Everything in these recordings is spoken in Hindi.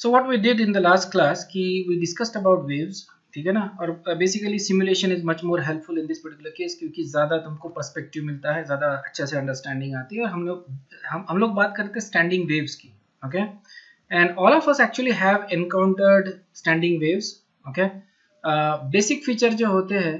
So what we did in the last class कि वी डिस्कस्ड अबाउट वेव्स, ठीक है ना। और basically simulation is much more helpful in this particular case, क्योंकि ज़्यादा तुमको पर्सपेक्टिव मिलता है, ज़्यादा अच्छे से अंडरस्टैंडिंग आती है। और हम लोग बात करते हैं स्टैंडिंग वेव्स की, okay. And all of us actually have encountered standing waves, okay. Basic feature जो होते हैं,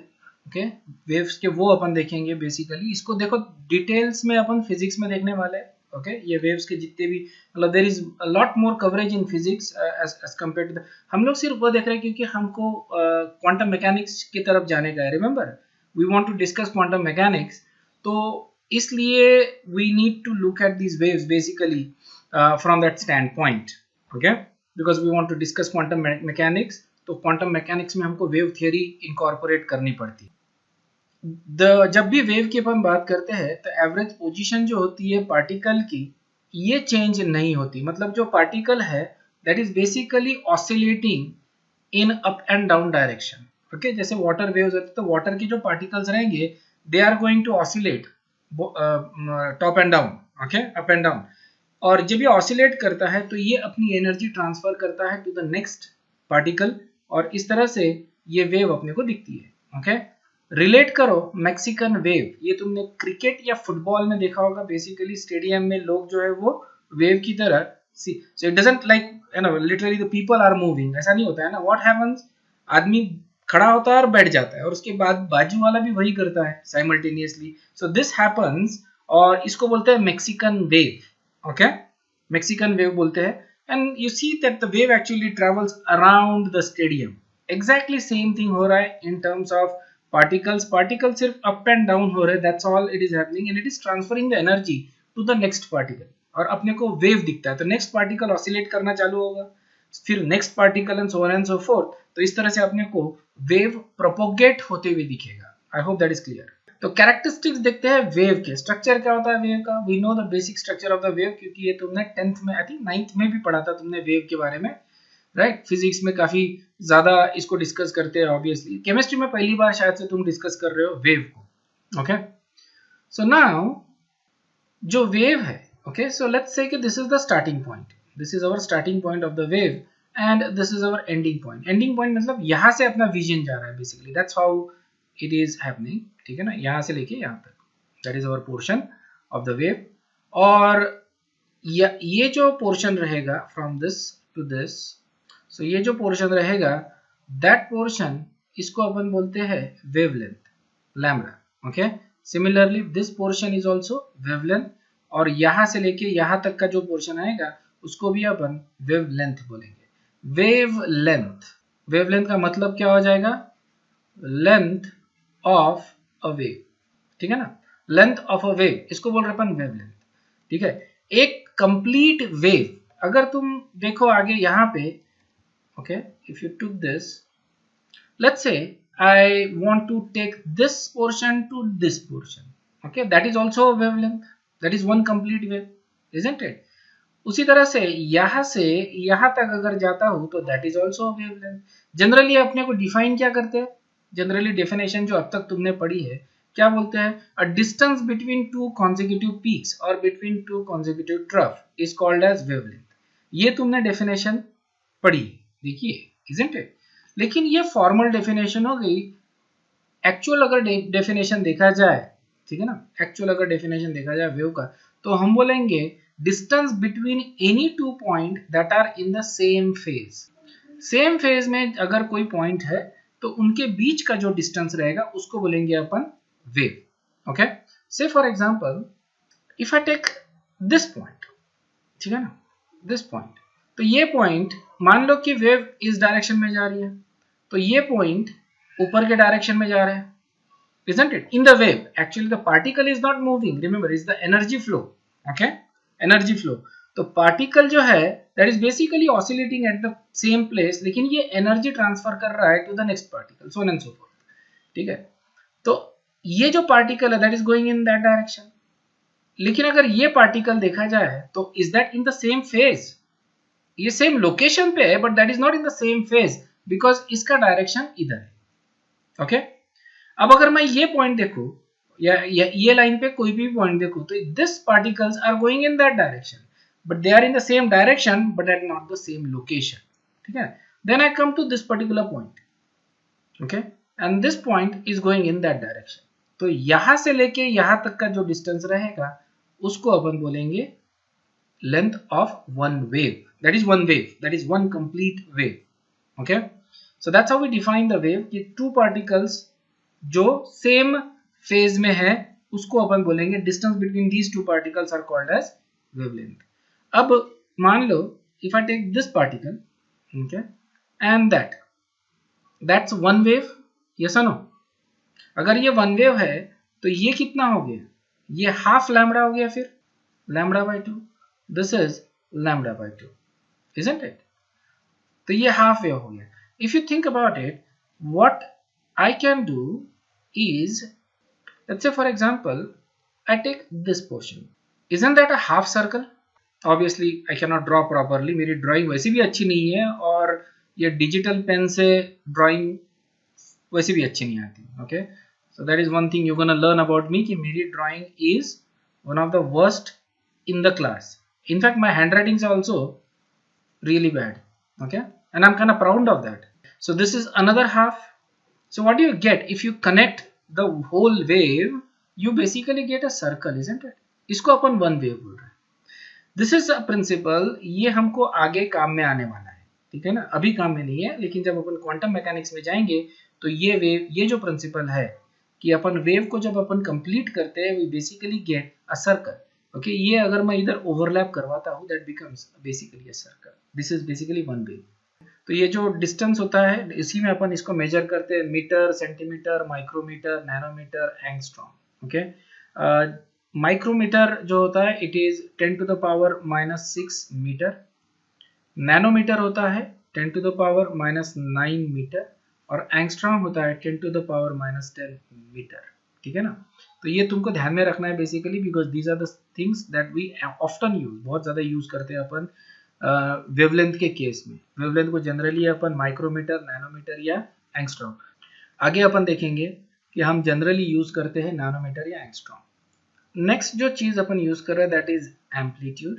ओके, वेव्स के, वो अपन देखेंगे बेसिकली। इसको देखो डिटेल्स में अपन फिजिक्स में देखने वाले हैं, ओके। ये वेव्स के जितने भी, मतलब there is a lot more coverage in physics as compare to the, हम लोग सिर्फ वो देख रहे हैं क्योंकि हमको क्वांटम मैकेनिक्स की तरफ जाने का है। Remember we want to discuss quantum mechanics, तो इसलिए we need to look at these waves basically from that stand point, okay, because we want to discuss quantum mechanics. तो क्वांटम मैकेनिक्स में हमको वेव थियरी इनकॉर्पोरेट करनी पड़ती है। जब भी वेव की अपन बात करते हैं तो एवरेज पोजीशन जो होती है पार्टिकल की, ये चेंज नहीं होती। मतलब जो पार्टिकल है that is basically oscillating in up and down direction, okay. जैसे वाटर वेव्स होते हैं तो वाटर के जो पार्टिकल्स रहेंगे they are going to oscillate top and down, okay, up and down. और जब ये ऑसिलेट करता है तो ये अपनी एनर्जी ट्रांसफर करता है टू द नेक्स्ट पार्टिकल, और इस तरह से ये वेव अपने को दिखती है, ओके। रिलेट करो मैक्सिकन वेव, ये तुमने क्रिकेट या फुटबॉल में देखा होगा। बेसिकली स्टेडियम में लोग जो है वो वेव की तरह, so it doesn't like, you know, literally the people are moving, ऐसा नहीं होता है ना। व्हाट हैपेंस, आदमी खड़ा होता है और बैठ जाता है, और उसके बाद बाजू वाला भी वही करता है साइमल्टेनियसली। सो दिस हैपेंस, और इसको बोलते हैं Mexican wave, okay, Mexican wave बोलते हैं। And you see that the wave actually travels around the stadium. Exactly same thing हो रहा है इन टर्म्स ऑफ पार्टिकल सिर्फ अप एंड डाउन हो रहे हैं, that's all it is happening, and it is transferring the energy to the next particle. और अपने को वेव दिखता है तो नेक्स्ट पार्टिकल ऑसिलेट करना चालू होगा, फिर next particle and so on and so fourth. तो इस तरह से अपने को वेव प्रोपोगेट होते हुए दिखेगा। I hope that is clear. तो कैरेक्टरिस्टिक्स देखते हैं वेव के। स्ट्रक्चर क्या होता है वेव का, we know the basic structure of the wave, क्योंकि ये तुमने 10th में, आई थिंक 9th में भी पढ़ा था तुमने वेव के बारे में, राइट। फिजिक्स में काफी ज्यादा इसको डिस्कस करते हैं ऑब्वियसली। केमिस्ट्री में पहली बार शायद से तुम डिस्कस कर रहे हो वेव को, ओके। सो नाउ जो वेव है, ओके, सो लेट्स से कि this is the starting point, this is our starting point of the wave, and this is our ending point. Ending point मतलब यहाँ से अपना विजन जा रहा है basically, that's how it is happening, ठीक है ना, यहाँ से लेके यहाँ तक, that is our portion of the wave. और ये जो पोर्शन रहेगा फ्रॉम दिस टू दिस, सो ये जो पोर्शन रहेगा दैट पोर्शन, इसको अपन बोलते हैं wavelength, lambda, okay. Similarly this portion is also wavelength, और यहां से लेके यहां तक का जो पोर्शन आएगा उसको भी अपन वेवलेंथ बोलेंगे। वेवलेंथ, वेवलेंथ का मतलब क्या हो जाएगा, लेंथ ऑफ अ वेव, ठीक है ना, लेंथ ऑफ अ वेव, इसको बोल रहे अपन वेवलेंथ, ठीक है। एक कंप्लीट वेव, अगर तुम देखो आगे यहाँ पे, okay, if you took this, let's say I want to take this portion to this portion, okay, that is also a wavelength, that is one complete wave, isn't it? उसी तरह से यहाँ तक अगर जाता हूँ तो that is also a wavelength। Generally अपने को डिफाइन क्या करते हैं, जनरली डेफिनेशन जो अब तक तुमने पढ़ी है क्या बोलते हैं, a distance between two consecutive peaks और between two consecutive trough is called as wavelength. ये तुमने डेफिनेशन पढ़ी, देखिए, isn't it? लेकिन ये फॉर्मल डेफिनेशन हो गई। एक्चुअल अगर डेफिनेशन देखा जाए, ठीक है ना, एक्चुअल अगर डेफिनेशन देखा जाए वेव का, तो हम बोलेंगे distance between any two point that are in the same phase. Same phase में अगर कोई पॉइंट है तो उनके बीच का जो डिस्टेंस रहेगा उसको बोलेंगे अपन wave, okay. Say for example if I take this point, ठीक है ना, दिस पॉइंट, तो ये पॉइंट मान लो कि वेव इस डायरेक्शन में जा रही है, तो ये पॉइंट ऊपर के डायरेक्शन में जा रहा है, isn't it? In the wave, actually the particle is not moving. Remember, it's the energy flow. Okay, energy flow. तो पार्टिकल जो है that is basically oscillating at the same place, लेकिन ये एनर्जी ट्रांसफर कर रहा है to the next particle, so on and so forth. ठीक है, तो ये जो पार्टिकल है that is going in that direction. लेकिन अगर ये पार्टिकल देखा जाए तो is that in the same phase? ये सेम लोकेशन पे है but that is not in the same phase because इसका डायरेक्शन इधर है, ओके। अब अगर मैं ये पॉइंट देखूं या ये लाइन पे कोई भी पॉइंट देखूं तो this particles are going in that direction, but they are in the same direction but at not the same location. ठीक है? Then I come to this particular point, okay, and this point is going in that direction. तो यहां से लेके यहां तक का जो डिस्टेंस रहेगा उसको अपन बोलेंगे length of one wave. That is one wave, that is one complete wave. Okay, so that's how we define the wave कि two particles जो same phase में है उसको अपन बोलेंगे distance between these two particles are called as wavelength. अब मान लो if I take this particle, okay, and that's one wave, yes or no? अगर ये one wave है तो ये कितना हो गया, ये हाफ लैम्बडा हो गया, फिर lambda by 2, this is lambda by 2, isn't it? तो ये हाफ वेव हो गया. If you think about it, what I can do is, let's say for example, I take this portion. Isn't that a half circle? Obviously I cannot draw properly, मेरी drawing वैसे भी अच्छी नहीं है और ये डिजिटल पेन से ड्राइंग वैसे भी अच्छी नहीं आती. Okay, so that is one thing you gonna learn about me कि मेरी drawing is one of the worst in the class. In fact my handwriting is also really bad, okay, and I'm kind of proud of that. So this is another half. So what do you get if you connect the whole wave? You basically get a circle, isn't it? इसको अपन one wave बोल रहे हैं. This is a principle. ये हमको आगे काम में आने वाला है, ठीक है ना, अभी काम में नहीं है, लेकिन जब अपन क्वांटम मैकेनिक्स में जाएंगे तो ये वेव, ये जो प्रिंसिपल है कि अपन वेव को जब अपन कंप्लीट करते हैं we basically get a circle. Okay, ये अगर मैं इधर ओवरलैप करवाता हूँ that becomes basically a circle. This is basically one wave. तो ये जो डिस्टेंस होता है इसी में अपन इसको मेजर करते हैं, metre, centimetre, micrometre, nanometre, angstrom. Okay, micrometre जो होता है it is 10 to the power -6 metre. Nanometre होता है 10 to the power -9 मीटर और एंगस्ट्रॉम होता है 10 to the power -10 मीटर. ठीक है ना, तो ये तुमको ध्यान में रखना है basically, because these are the things that we often use, बहुत ज्यादा यूज करते हैं अपन वेवलेंथ के केस में. वेवलेंथ को जनरली अपन माइक्रोमीटर, नैनोमीटर या एंगस्ट्रॉम. आगे अपन देखेंगे कि हम जनरली यूज करते हैं नैनोमीटर या एंगस्ट्रॉम. नेक्स्ट जो चीज अपन यूज कर रहे हैं that is amplitude.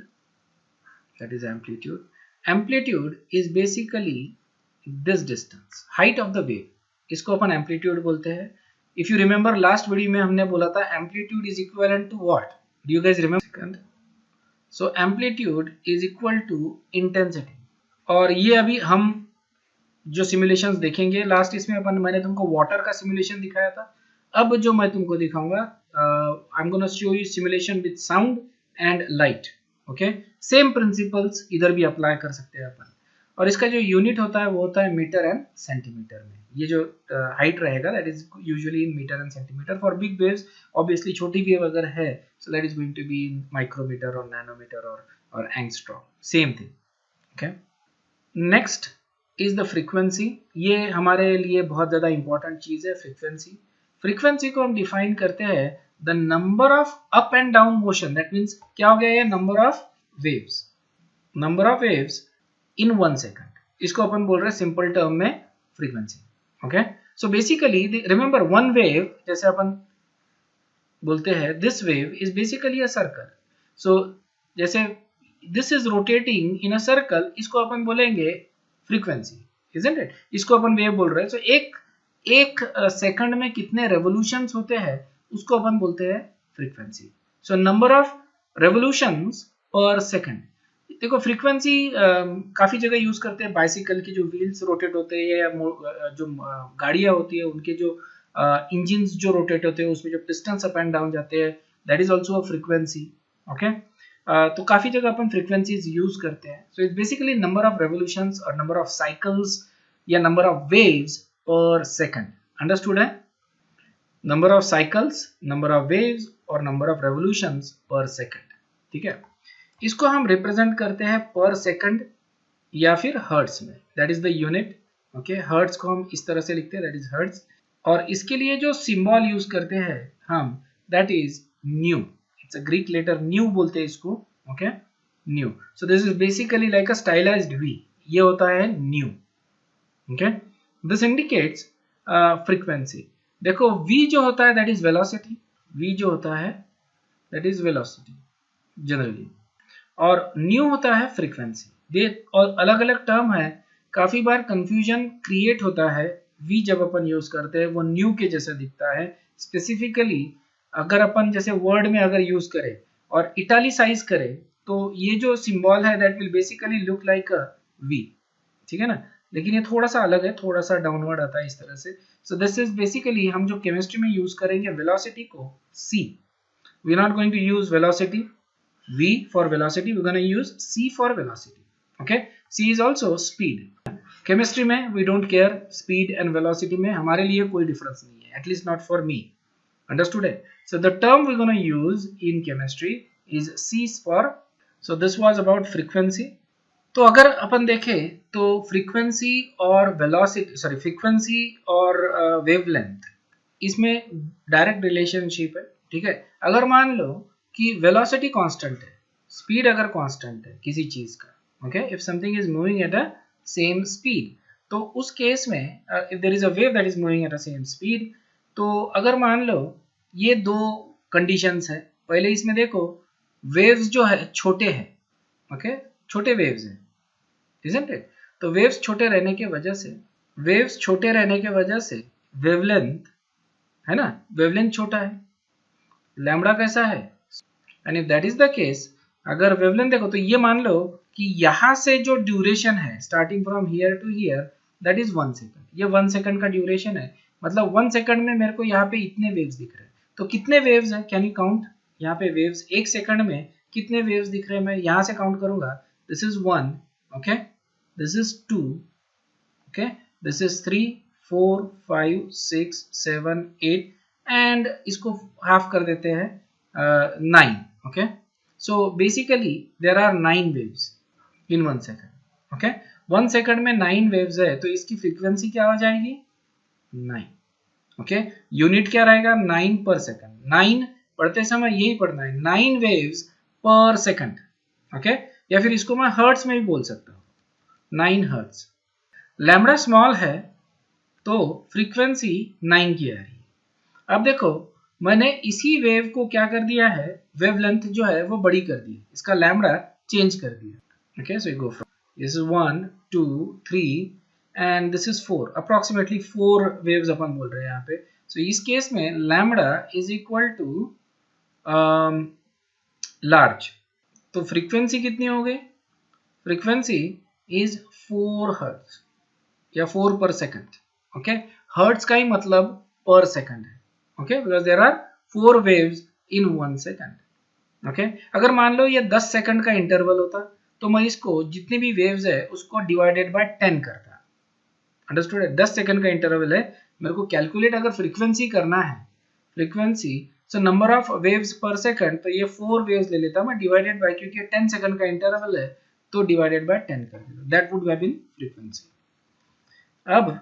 That is amplitude. Amplitude is basically this distance, height of the wave, इसको अपन एम्पलीट्यूड बोलते हैं. If you remember last video में हमने बोला था amplitude is equivalent to what? Do you guys remember? So amplitude is equal to intensity. और ये अभी हम जो सिमुलेशंस देखेंगे लास्ट, इसमें अपन, मैंने तुमको वाटर का सिमुलेशन दिखाया था. अब जो मैं तुमको दिखाऊंगा I am gonna show you simulation with sound and light. Okay, same principles इधर भी अप्लाई कर सकते हैं अपन. और इसका जो यूनिट होता है वो होता है मीटर एंड सेंटीमीटर में. ये जो हाइट रहेगा that is usually in metre and centimetre. For big waves obviously छोटी वेव अगर है so that is going to be in micrometre और नैनोमीटर और angstrom, same thing. Okay, next is the frequency. ये हमारे लिए बहुत ज्यादा इंपॉर्टेंट चीज है, फ्रीक्वेंसी. फ्रीक्वेंसी को हम डिफाइन करते हैं the number of up and down motion. That means क्या हो गया, ये number of waves, number of waves in 1 second. इसको अपन बोल रहे हैं सिंपल टर्म में frequency. Okay, so basically remember one wave, जैसे अपन बोलते हैं this wave is basically a circle. So जैसे this is rotating in a circle, इसको अपन बोलेंगे फ्रीक्वेंसी, इजंट इट? इसको अपन वेव बोल रहे हैं. सो एक सेकंड में कितने रेवोल्यूशंस होते हैं उसको अपन बोलते हैं frequency. So number of revolutions पर सेकंड. देखो फ्रीक्वेंसी काफी जगह यूज करते हैं. बाइसिकल की जो व्हील्स रोटेट होते हैं या जो गाड़ियां होती है उनके जो इंजन्स जो रोटेट होते हैं उसमें जो पिस्टन्स अप एंड डाउन जाते हैं that is also a frequency. Okay, तो काफी जगह अपन फ्रीक्वेंसीज यूज करते हैं. So it's basically number of revolutions और नंबर ऑफ साइकिल्स या number of waves per second. Understood है? Number of cycles, number of waves और नंबर ऑफ रेवोल्यूशंस पर सेकंड. ठीक है, इसको हम रिप्रेजेंट करते हैं पर सेकंड या फिर हर्ट्ज में. That is the unit. Okay, hertz को हम इस तरह से लिखते हैं, दैट इज हर्ट्ज. और इसके लिए जो सिंबल यूज करते हैं हम that is nu. It's a Greek letter nu बोलते हैं इसको. Okay, nu. So this is basically like a stylised V. ये होता है nu. Okay, this indicates frequency. देखो v जो होता है दैट इज वेलोसिटी. v जो होता है दैट इज वेलोसिटी जनरली. और न्यू होता है फ्रीक्वेंसी। ये और अलग अलग टर्म है, काफी बार कंफ्यूजन क्रिएट होता है। वी जब अपन यूज करते हैं वो न्यू के जैसा दिखता है। स्पेसिफिकली अगर अपन जैसे वर्ड में अगर यूज करें और इटालिसाइज करें तो ये जो सिंबल है that will basically look like a V, ठीक है ना। लेकिन ये थोड़ा सा अलग है, थोड़ा सा डाउनवर्ड आता है इस तरह से। सो दिस इज बेसिकली हम जो केमिस्ट्री में यूज करेंगे वेलोसिटी को c, we are not going to use velocity v for velocity, we're going to use c for velocity. Okay, c is also speed. Chemistry में we don't care, speed and velocity में हमारे लिए कोई डिफरेंस नहीं है, at least not for me. Understood है? So the term we gonna use in chemistry is c for, so this was about frequency. तो अगर अपन देखें तो फ्रीक्वेंसी और वेलोसिटी, सॉरी फ्रीक्वेंसी और वेवलेंथ, इसमें डायरेक्ट रिलेशनशिप है, ठीक है। अगर मान लो कि वेलोसिटी कांस्टेंट है, स्पीड अगर कांस्टेंट है किसी चीज का, okay, if something is moving at a same speed, तो उस केस में if there is a wave that is moving at a same speed, तो अगर मान लो ये दो कंडीशंस है। पहले इसमें देखो वेव्स जो है छोटे हैं, ओके, छोटे वेव्स हैं, इजंट इट? तो वेव्स छोटे रहने की वजह से, वेव्स छोटे रहने की वजह से वेवलेंथ है ना, वेवलेंथ छोटा है। लैम्बडा कैसा है? And if that is the case, अगर वेवलेंथ देखो तो ये मान लो कि यहां से जो ड्यूरेशन है starting from here to here that is 1 second. ये 1 सेकंड का ड्यूरेशन है, मतलब 1 सेकंड में मेरे को यहाँ पे इतने वेव्स दिख रहे हैं। तो कितने वेव्स हैं, कैन यू काउंट? यहाँ पे वेव्स 1 सेकंड में कितने वेव्स दिख रहे हैं, मैं यहाँ से काउंट करूंगा। This is 1, okay, this is 2, okay, this is 3, 4, 5, 6, 7, 8 and इसको हाफ कर देते हैं 9, okay, so basically there are 9 waves in 1 second, okay, 1 second में 9 waves है, तो इसकी फ्रीक्वेंसी क्या हो जाएगी? 9, okay, यूनिट क्या रहेगा? 9 पर सेकंड। 9 पढ़ते समय यही पढ़ना है, 9 waves पर सेकंड, okay, या फिर इसको मैं हर्ट्ज में भी बोल सकता हूँ, 9 हर्ट्ज। लैम्बडा स्मॉल है तो फ्रीक्वेंसी 9 की आ रही है। अब देखो मैंने इसी वेव को क्या कर दिया है, वेवलेंथ जो है वो बड़ी कर दी, इसका लैम्बडा चेंज कर दिया। Okay, so you go from this is 1 2 3 and this is 4, approximately 4 waves अपन बोल रहे हैं यहाँ पे। सो इस केस में lambda is equal to large, तो फ्रीक्वेंसी कितनी हो गई? फ्रीक्वेंसी इज 4 हर्ट्ज या 4 पर सेकंड, ओके, हर्ट्ज का ही मतलब पर सेकंड है, okay, because there are 4 waves in 1 second, okay. अगर मान लो ये 10 सेकंड का इंटरवल होता तो मैं इसको जितनी भी वेव्स है उसको डिवाइडेड बाय 10 करता। अंडरस्टूड है? 10 सेकंड का इंटरवल है, मेरे को कैलकुलेट अगर फ्रीक्वेंसी करना है, frequency, so number of waves per second, तो ये 4 वेव्स ले लेता मैं डिवाइडेड बाय, क्योंकि 10 सेकंड का इंटरवल है तो डिवाइडेड बाय 10 कर देता, that would have been frequency. अब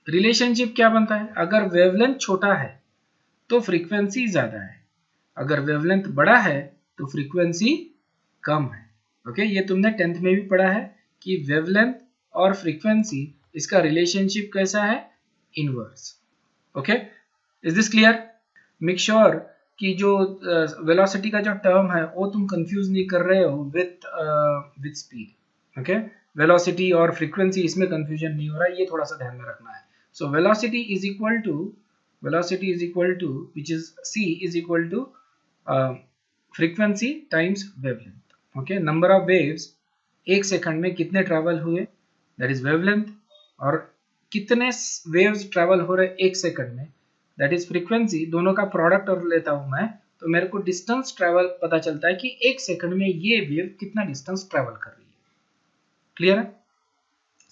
रिलेशनशिप क्या बनता है? अगर वेवलेंथ छोटा है तो फ्रीक्वेंसी ज्यादा है, अगर वेवलेंथ बड़ा है तो फ्रीक्वेंसी कम है। ओके, ये तुमने 10th में भी पढ़ा है कि वेवलेंथ और फ्रीक्वेंसी इसका रिलेशनशिप कैसा है? Inverse. Okay, is this clear? Make sure कि जो वेलोसिटी का जो टर्म है वो तुम कंफ्यूज नहीं कर रहे हो विथ स्पीड। ओके, वेलोसिटी और फ्रीक्वेंसी इसमें कंफ्यूजन नहीं हो रहा है, ये थोड़ा सा ध्यान में रखना है। So velocity is equal to, velocity is equal to, which is c is equal to frequency times wavelength, okay, number of waves एक सेकंड में कितने ट्रैवल हुए, that is wavelength, और कितने वेव्स ट्रैवल हो रहे एक सेकंड में, that is frequency, दोनों का प्रोडक्ट और लेता हूं मैं, तो मेरे को डिस्टेंस ट्रैवल पता चलता है कि एक सेकंड में ये वेव कितना डिस्टेंस ट्रैवल कर रही है। क्लियर है?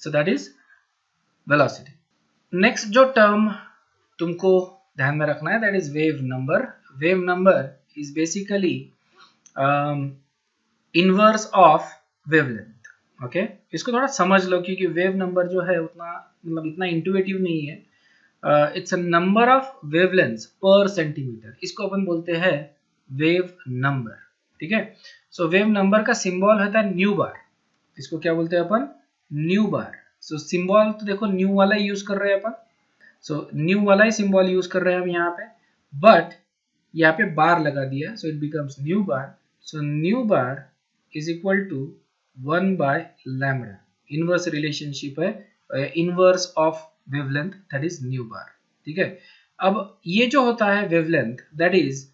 So that is velocity. Next जो टर्म तुमको ध्यान में रखना है that is wave number. Wave number is basically inverse of wavelength. Okay, इसको थोड़ा समझ लो क्योंकि वेव नंबर जो है उतना मतलब इतना इंट्यूटिव नहीं है। It's a number of wavelengths पर सेंटीमीटर, इसको अपन बोलते हैं वेव नंबर। ठीक है, सो वेव नंबर का सिंबल होता है न्यू बार, इसको क्या बोलते हैं अपन? New bar. सो सिंबल तो देखो न्यू वाला ही यूज कर रहे हैं अपन, सो न्यू वाला ही सिंबल यूज कर रहे हैं हम यहाँ पे, बट यहाँ पे बार लगा दिया, so it becomes nu bar. So nu bar is equal to 1 by lambda, inverse relationship है, inverse of wavelength that is nu bar, ठीक है। अब ये जो होता है wavelength that is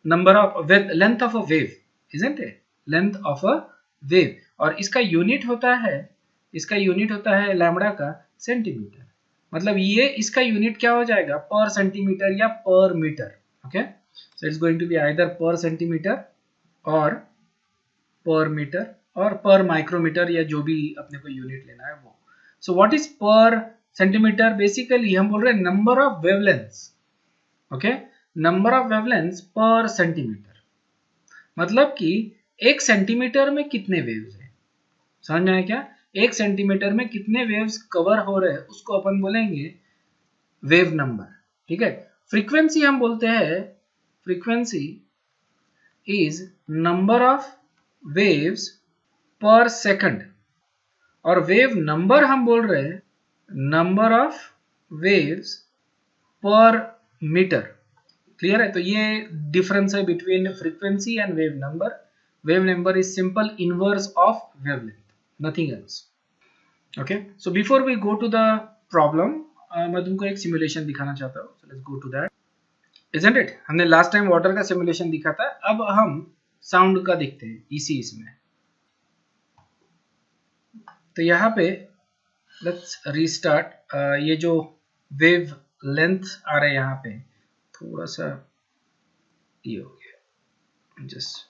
number of length of a wave, isn't it, length of a wave, और इसका यूनिट होता है लैम्डा का सेंटीमीटर, मतलब ये इसका यूनिट क्या हो जाएगा, पर सेंटीमीटर या per metre, okay. So it's going to be either per centimetre और पर मीटर और पर माइक्रोमीटर, या जो भी अपने को यूनिट लेना है वो। सो व्हाट इज पर सेंटीमीटर, बेसिकली हम बोल रहे हैं number of wavelengths, okay, number of wavelengths पर सेंटीमीटर, मतलब कि एक सेंटीमीटर में कितने वेव्स है, समझ में आया क्या, एक सेंटीमीटर में कितने वेव्स कवर हो रहे हैं उसको अपन बोलेंगे वेव नंबर, ठीक है। फ्रीक्वेंसी हम बोलते हैं, frequency is number of waves per second, और वेव नंबर हम बोल रहे हैं number of waves per metre, clear है। तो ये डिफरेंस है between frequency and wave number. Wave number is simple inverse of wavelength, nothing else, okay. So before we go to the problem, मैं तुमको एक सिमुलेशन दिखाना चाहता हूँ, so let's go to that, isn't it. हमने लास्ट टाइम वाटर का सिमुलेशन दिखा था, अब हम साउंड का देखते हैं इसी इसमें। तो यहाँ पे लेट्स रीस्टार्ट, ये जो वेव लेंथ आ रहा है यहाँ पे थोड़ा सा ये हो गया, just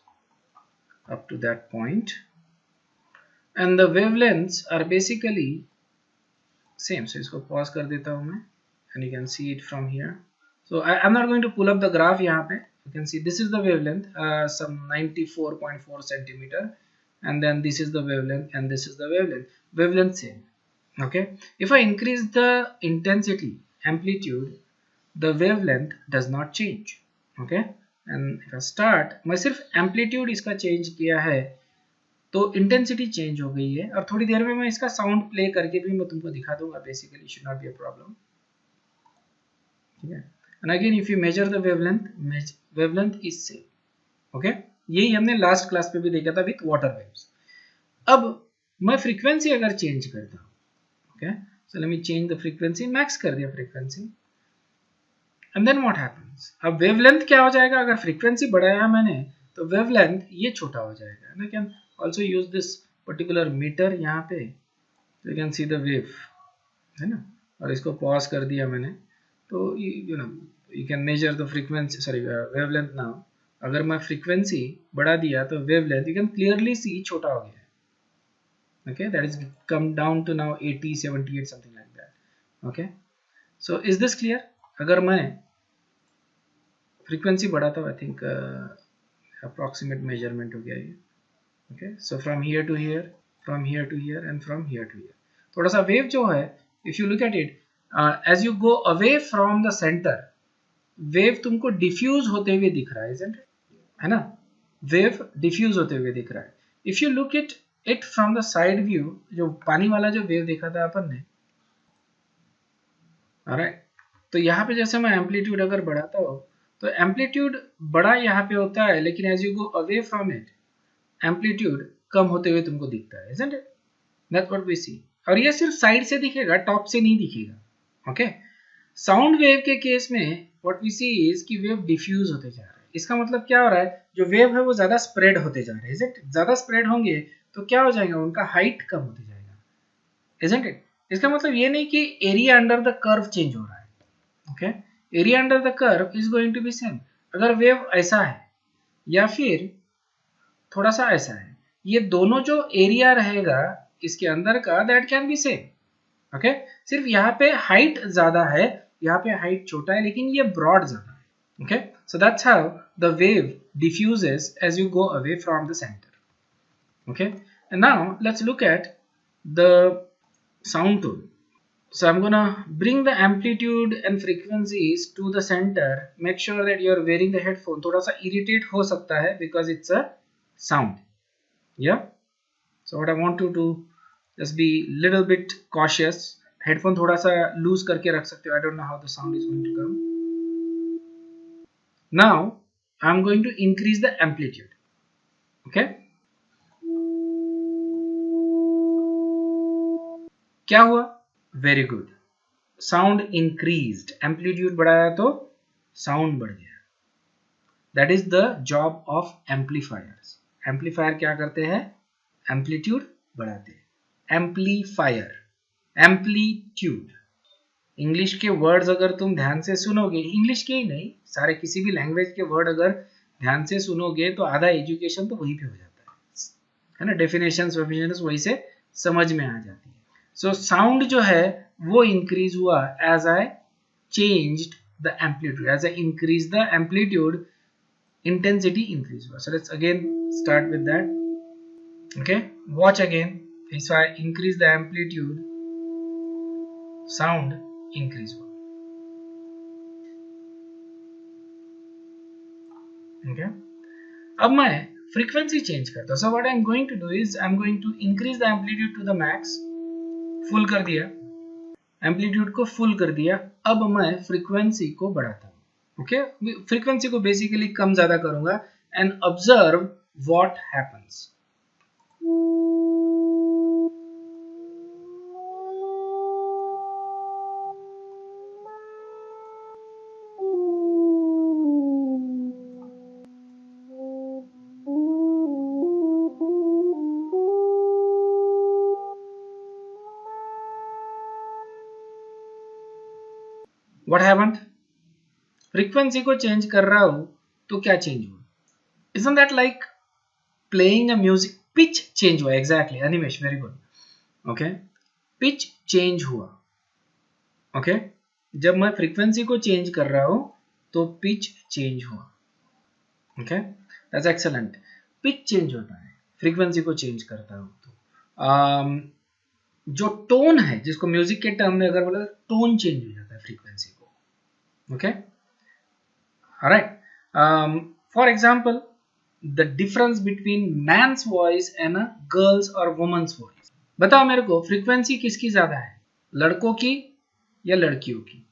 up to that point, and the wavelengths are basically same. So इसको पॉज कर देता हूँ मैं, and you can see it from here. So I am not going to pull up the graph यहाँ पे, you can see this is the wavelength, some 94.4 centimeter, and then this is the wavelength and this is the wavelength same, okay. If I increase the intensity, amplitude, the wavelength does not change, okay, and if I start, मैं सिर्फ amplitude इसका change किया है तो इंटेंसिटी चेंज हो गई है, और थोड़ी देर में मैं इसका साउंड प्ले करके भी मैं तुमको दिखा दूंगा, basically should not be a problem, ठीक है। And again if you measure the wavelength is same, okay। यही हमने लास्ट क्लास पे भी देखा था विथ वाटर वेव्स। अब मैं फ्रीक्वेंसी अगर चेंज करता हूँ, okay, so let me change the frequency, max कर दिया frequency, and then what happens, अब वेवलेंथ क्या हो जाएगा, अगर फ्रीक्वेंसी बढ़ाया मैंने तो वेवलेंथ ये छोटा हो जाएगा, ना। Can also use this particular metre यहाँ पे, you can see the wave, है ना, और इसको पॉज कर दिया मैंने, तो you know you can measure the frequency, sorry wavelength now. अगर मैं फ्रीक्वेंसी बढ़ा दिया तो wavelength you can clearly see छोटा हो गया है, okay, that is come down to now 80 78 something like that, okay. So is this clear, अगर मैं फ्रीक्वेंसी बढ़ाता हूँ, आई थिंक अप्रॉक्सीमेट मेजरमेंट हो गया ये, okay. So from here to here, from here to here and from here to here, थोड़ा सा वेव जो है, if you look at it, as you go away from the center, wave तुमको डिफ्यूज होते हुए दिख रहा है ना, वेव डिफ्यूज होते हुए दिख रहा है। If you look it from the side view, जो पानी वाला जो वेव देखा था अपन ने, ऑलराइट, तो यहाँ पे जैसे मैं एम्पलीट्यूड अगर बढ़ाता हूँ तो एम्पलीट्यूड बड़ा यहाँ पे होता है, लेकिन as you go away from it amplitude कम होते हुए तुमको दिखता है, isn't it? That's what we see। और ये सिर्फ साइड से दिखेगा, टॉप से नहीं दिखेगा, ओके। साउंड वेव के केस में व्हाट वी सी इज कि वेव डिफ्यूज होते जा रहे हैं। इसका मतलब क्या हो रहा है, जो वेव है वो ज्यादा स्प्रेड होते जा रहे हैं, isn't it? ज्यादा स्प्रेड होंगे तो क्या हो जाएगा, उनका हाइट कम होते जाएगा, isn't it? इसका मतलब ये नहीं कि area under the curve change हो रहा है, okay. Area under the curve is going to be same. अगर वेव ऐसा है या फिर थोड़ा सा ऐसा है, ये दोनों जो एरिया रहेगा इसके अंदर का, that can be same, okay. सिर्फ यहाँ पे हाइट ज्यादा है, यहाँ पे हाइट छोटा है, लेकिन ये ब्रॉड ज्यादा है, okay. So that's how the wave diffuses as you go away from the centre, okay। And now let's look at the sound tool। So I'm gonna bring the amplitude and frequencies to the center, make sure that you're wearing the headphone, थोड़ा सा irritate हो सकता है because it's a sound, yeah। So what I want you to just be little bit cautious, headphone थोड़ा सा loose करके रख सकते हो, I don't know how the sound is going to come। Now I'm going to increase the amplitude, okay। क्या हुआ? Very good, sound increased, amplitude बढ़ाया तो साउंड बढ़ गया। That is the job of amplifiers. Amplifier क्या करते हैं? एम्पलीट्यूड बढ़ाते हैं। एम्पलीफायर, एम्पलीट्यूड, इंग्लिश के वर्ड्स अगर तुम ध्यान से सुनोगे, इंग्लिश के ही नहीं, सारे किसी भी लैंग्वेज के वर्ड अगर ध्यान से सुनोगे तो आधा एजुकेशन तो वहीं पे हो जाता है ना। डेफिनेशंस वेफिनेशंस वहीं से समझ में आ जाती है। सो साउंड जो है वो इंक्रीज हुआ as I changed the amplitude, as I increase the amplitude, intensity increase हुआ। So let's again start with that. Okay, watch again. If I increase the amplitude, sound increase हुआ। Okay, अब मैं frequency change करता हूँ। So what I'm going to do is I'm going to increase the amplitude to the max, full कर दिया, amplitude को full कर दिया। अब मैं frequency को बढ़ाता हूँ। ओके, फ्रीक्वेंसी को बेसिकली कम ज्यादा करूंगा and observe what happens. What happened? Frequency को चेंज कर रहा हूं तो क्या चेंज हुआ? Isn't that like playing a music? Pitch change हुआ, exactly Animesh, very good. Okay, pitch change हुआ। ओके, जब मैं फ्रीक्वेंसी को चेंज कर रहा हूं तो पिच चेंज हुआ। Okay, that's excellent. Pitch change होता है फ्रीक्वेंसी को चेंज करता हूं तो जो टोन है, जिसको म्यूजिक के टर्म में अगर बोला तो टोन चेंज हो जाता है फ्रीक्वेंसी को। Okay, alright, for example the difference between man's voice and a girl's or woman's voice। बताओ मेरे को, फ्रीक्वेंसी किसकी ज्यादा है, लड़कों की या लड़कियों की?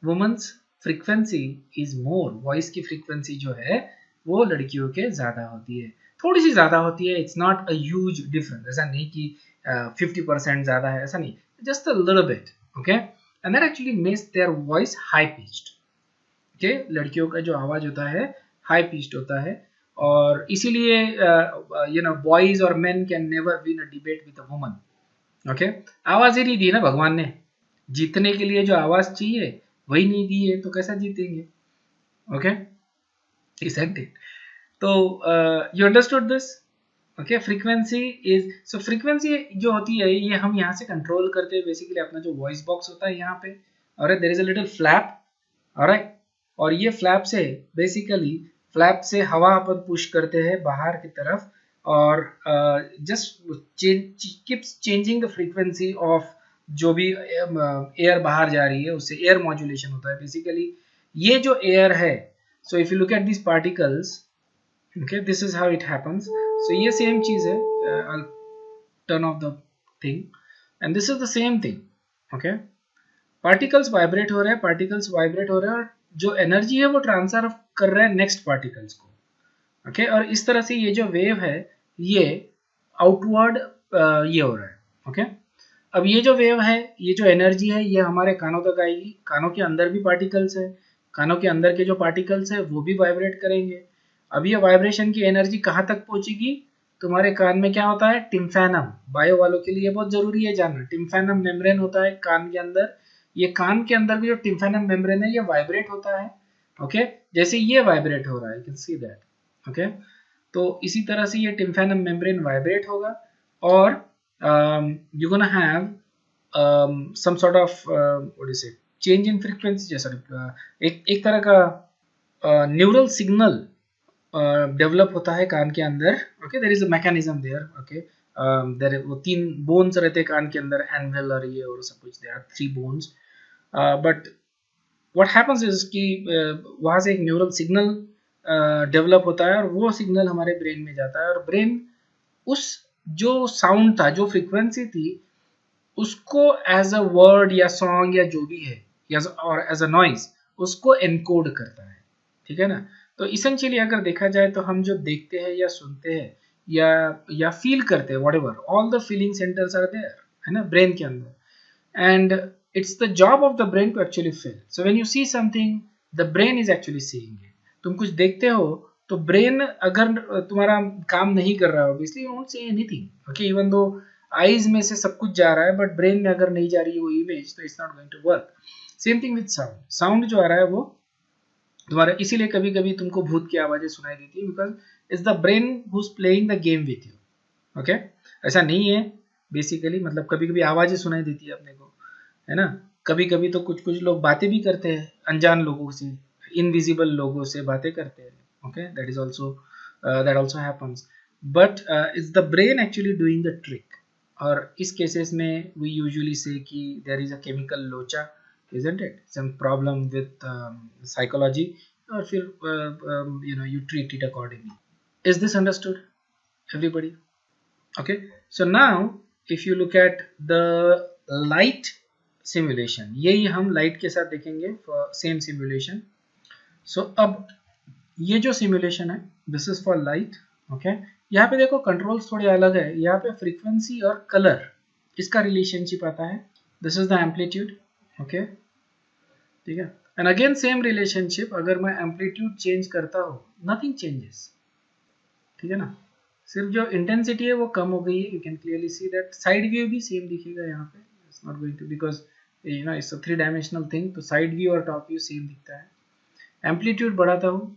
Women's frequency is more, voice की फ्रीक्वेंसी जो है वो लड़कियों के ज्यादा होती है, थोड़ी सी ज्यादा होती है। It's not a huge difference, ऐसा नहीं कि 50% ज्यादा है, ऐसा नहीं, just a little bit. Okay, and that actually makes their voice high pitched. Okay, लड़कियों का जो आवाज होता है हाई पिच्ड होता है, और इसीलिए यू नो बॉयज और main can never win a debate with a woman. Okay, आवाज ही नहीं दी ना भगवान ने, जीतने के लिए जो आवाज चाहिए वही नहीं दी है तो कैसा जीतेंगे? Okay, isn't it? तो you understood this? Okay, frequency is, so frequency जो होती है ये हम यहाँ से कंट्रोल करते हैं बेसिकली अपना जो वॉइस बॉक्स होता है यहाँ पे, और there is a little flap, alright, और ये फ्लैप से बेसिकली फ्लैप से हवा अपन पुश करते हैं बाहर की तरफ, और just keeps changing the frequency of जो भी एयर बाहर जा रही है, उससे एयर मॉड्यूलेशन होता है बेसिकली। ये जो एयर है, so if you look at this particles, okay, this is how it happens. So ये सेम चीज है, I'll turn off the thing and this is the same thing। Okay, particles vibrate हो रहे हैं, पार्टिकल्स वाइब्रेट हो रहे हैं, और जो एनर्जी है वो ट्रांसफर कर रहे हैं नेक्स्ट पार्टिकल्स को। ओके, और इस तरह से ये जो वेव है ये आउटवर्ड ये हो रहा है। ओके, अब ये जो वेव है, ये जो एनर्जी है, ये हमारे कानों तक आएगी, कानों के अंदर भी पार्टिकल्स है, कानों के अंदर के जो पार्टिकल्स है वो भी वाइब्रेट करेंगे। अब ये वाइब्रेशन की एनर्जी कहाँ तक पहुंचेगी? तुम्हारे कान में क्या होता है? टिम्फैनम, बायो वालों के लिए बहुत जरूरी है जानना, टिम्फैनम मेम्ब्रेन होता है कान के अंदर। ये कान के अंदर भी जो टिम्फैनम मेम्ब्रेन है ये वाइब्रेट होता है। ओके, जैसे ये वाइब्रेट हो रहा है, you can see that. Okay, तो इसी तरह से ये टिम्फैनम मेम्ब्रेन वाइब्रेट होगा, और you gonna have some sort of what do you say, change in frequency, जैसा एक तरह का न्यूरल सिग्नल डेवलप होता है कान के अंदर। Okay, there is a mechanism there. Okay, there वो 3 बोन्स रहते हैं कान के अंदर, एनवेल और ये और सब कुछ, there are 3 bones, but what happens is कि वहाँ से एक न्यूरल सिग्नल डेवलप होता है, और वो सिग्नल हमारे ब्रेन में जाता है, और ब्रेन उस जो साउंड था, जो फ्रीक्वेंसी थी, उसको एज अ वर्ड या सॉन्ग या जो भी है, या और एज अ नॉइज उसको एनकोड करता है। ठीक है ना? तो इसेंशियली अगर देखा जाए तो हम जो देखते हैं या सुनते हैं या फील करते हैं, whatever, all the feeling centres are there, है ना, ब्रेन के अंदर। and it's the job of the brain to actually fill. So when you see something, the brain is actually seeing it. तुम कुछ देखते हो तो ब्रेन अगर तुम्हारा काम नहीं कर रहा है, obviously you won't see anything. Okay, even though eyes में से सब कुछ जा रहा है, बट ब्रेन में अगर नहीं जा रही है वो इमेज, तो it's not going to work. Same thing with sound. Sound जो आ रहा है वो तुम्हारा, इसीलिए कभी कभी तुमको भूत की आवाजें सुनाई देती है, because it's the brain who is playing the game with you. Okay, ऐसा नहीं है बेसिकली, मतलब कभी कभी आवाजें सुनाई देती है अपने को, है ना. कभी कभी तो कुछ कुछ लोग बातें भी करते हैं अनजान लोगों से, इनविजिबल लोगों से बातें करते हैं. Okay, that also happens, but it's the brain actually doing the trick. और इस केसेस में वी यूजुअली से कि देयर इज अ केमिकल लोचा, isn't it, some problem with psychology, or फिर you treat it accordingly. Is this understood, everybody? Okay, so now if you look at the light simulation, यही हम light के साथ देखेंगे for same simulation. So अब ये जो simulation है, this is for light. Okay, यहाँ पे देखो कंट्रोल्स थोड़े अलग है. यहाँ पे फ्रीक्वेंसी और कलर, इसका रिलेशनशिप आता है. This is the amplitude. Okay, ठीक है. एंड अगेन सेम रिलेशनशिप, अगर मैं एम्पलीट्यूड चेंज करता हूँ, नथिंग चेंजेस. ठीक है ना, सिर्फ जो इंटेंसिटी है वो कम हो गई है. You can clearly see that. Side view भी सेम दिखेगा यहाँ पे. It's not going to, because it's a 3 dimensional thing, तो साइड व्यू और टॉप व्यू सेम दिखता है. एम्पलीट्यूड बढ़ाता हूँ,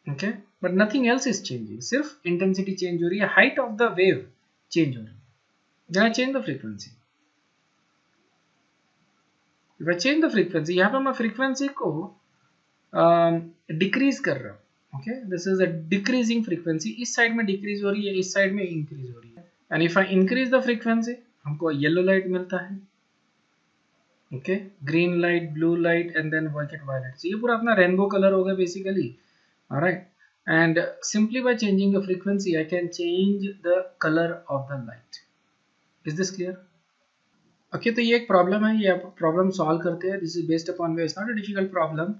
okay, but nothing else is changing. सिर्फ इंटेंसिटी चेंज हो रही है, height of the wave change हो रही है. जहाँ change the frequency, if I change the frequency, यहाँ पे मैं फ्रीक्वेंसी को डिक्रीज कर रहा हूँ. Okay, this is a decreasing frequency. इस साइड में डिक्रीज हो रही है, इस साइड में इंक्रीज हो रही है. And if I increase the frequency, हमको येलो लाइट मिलता है. Okay, green light, blue light, and then violet. ये पूरा अपना रेनबो कलर होगा basically. Alright, and simply by changing the frequency I can change the colour of the light. Is this clear? Okay, तो ये एक प्रॉब्लम है, ये आप प्रॉब्लम सॉल्व करते हैं. This is based upon wave, it's not a difficult problem.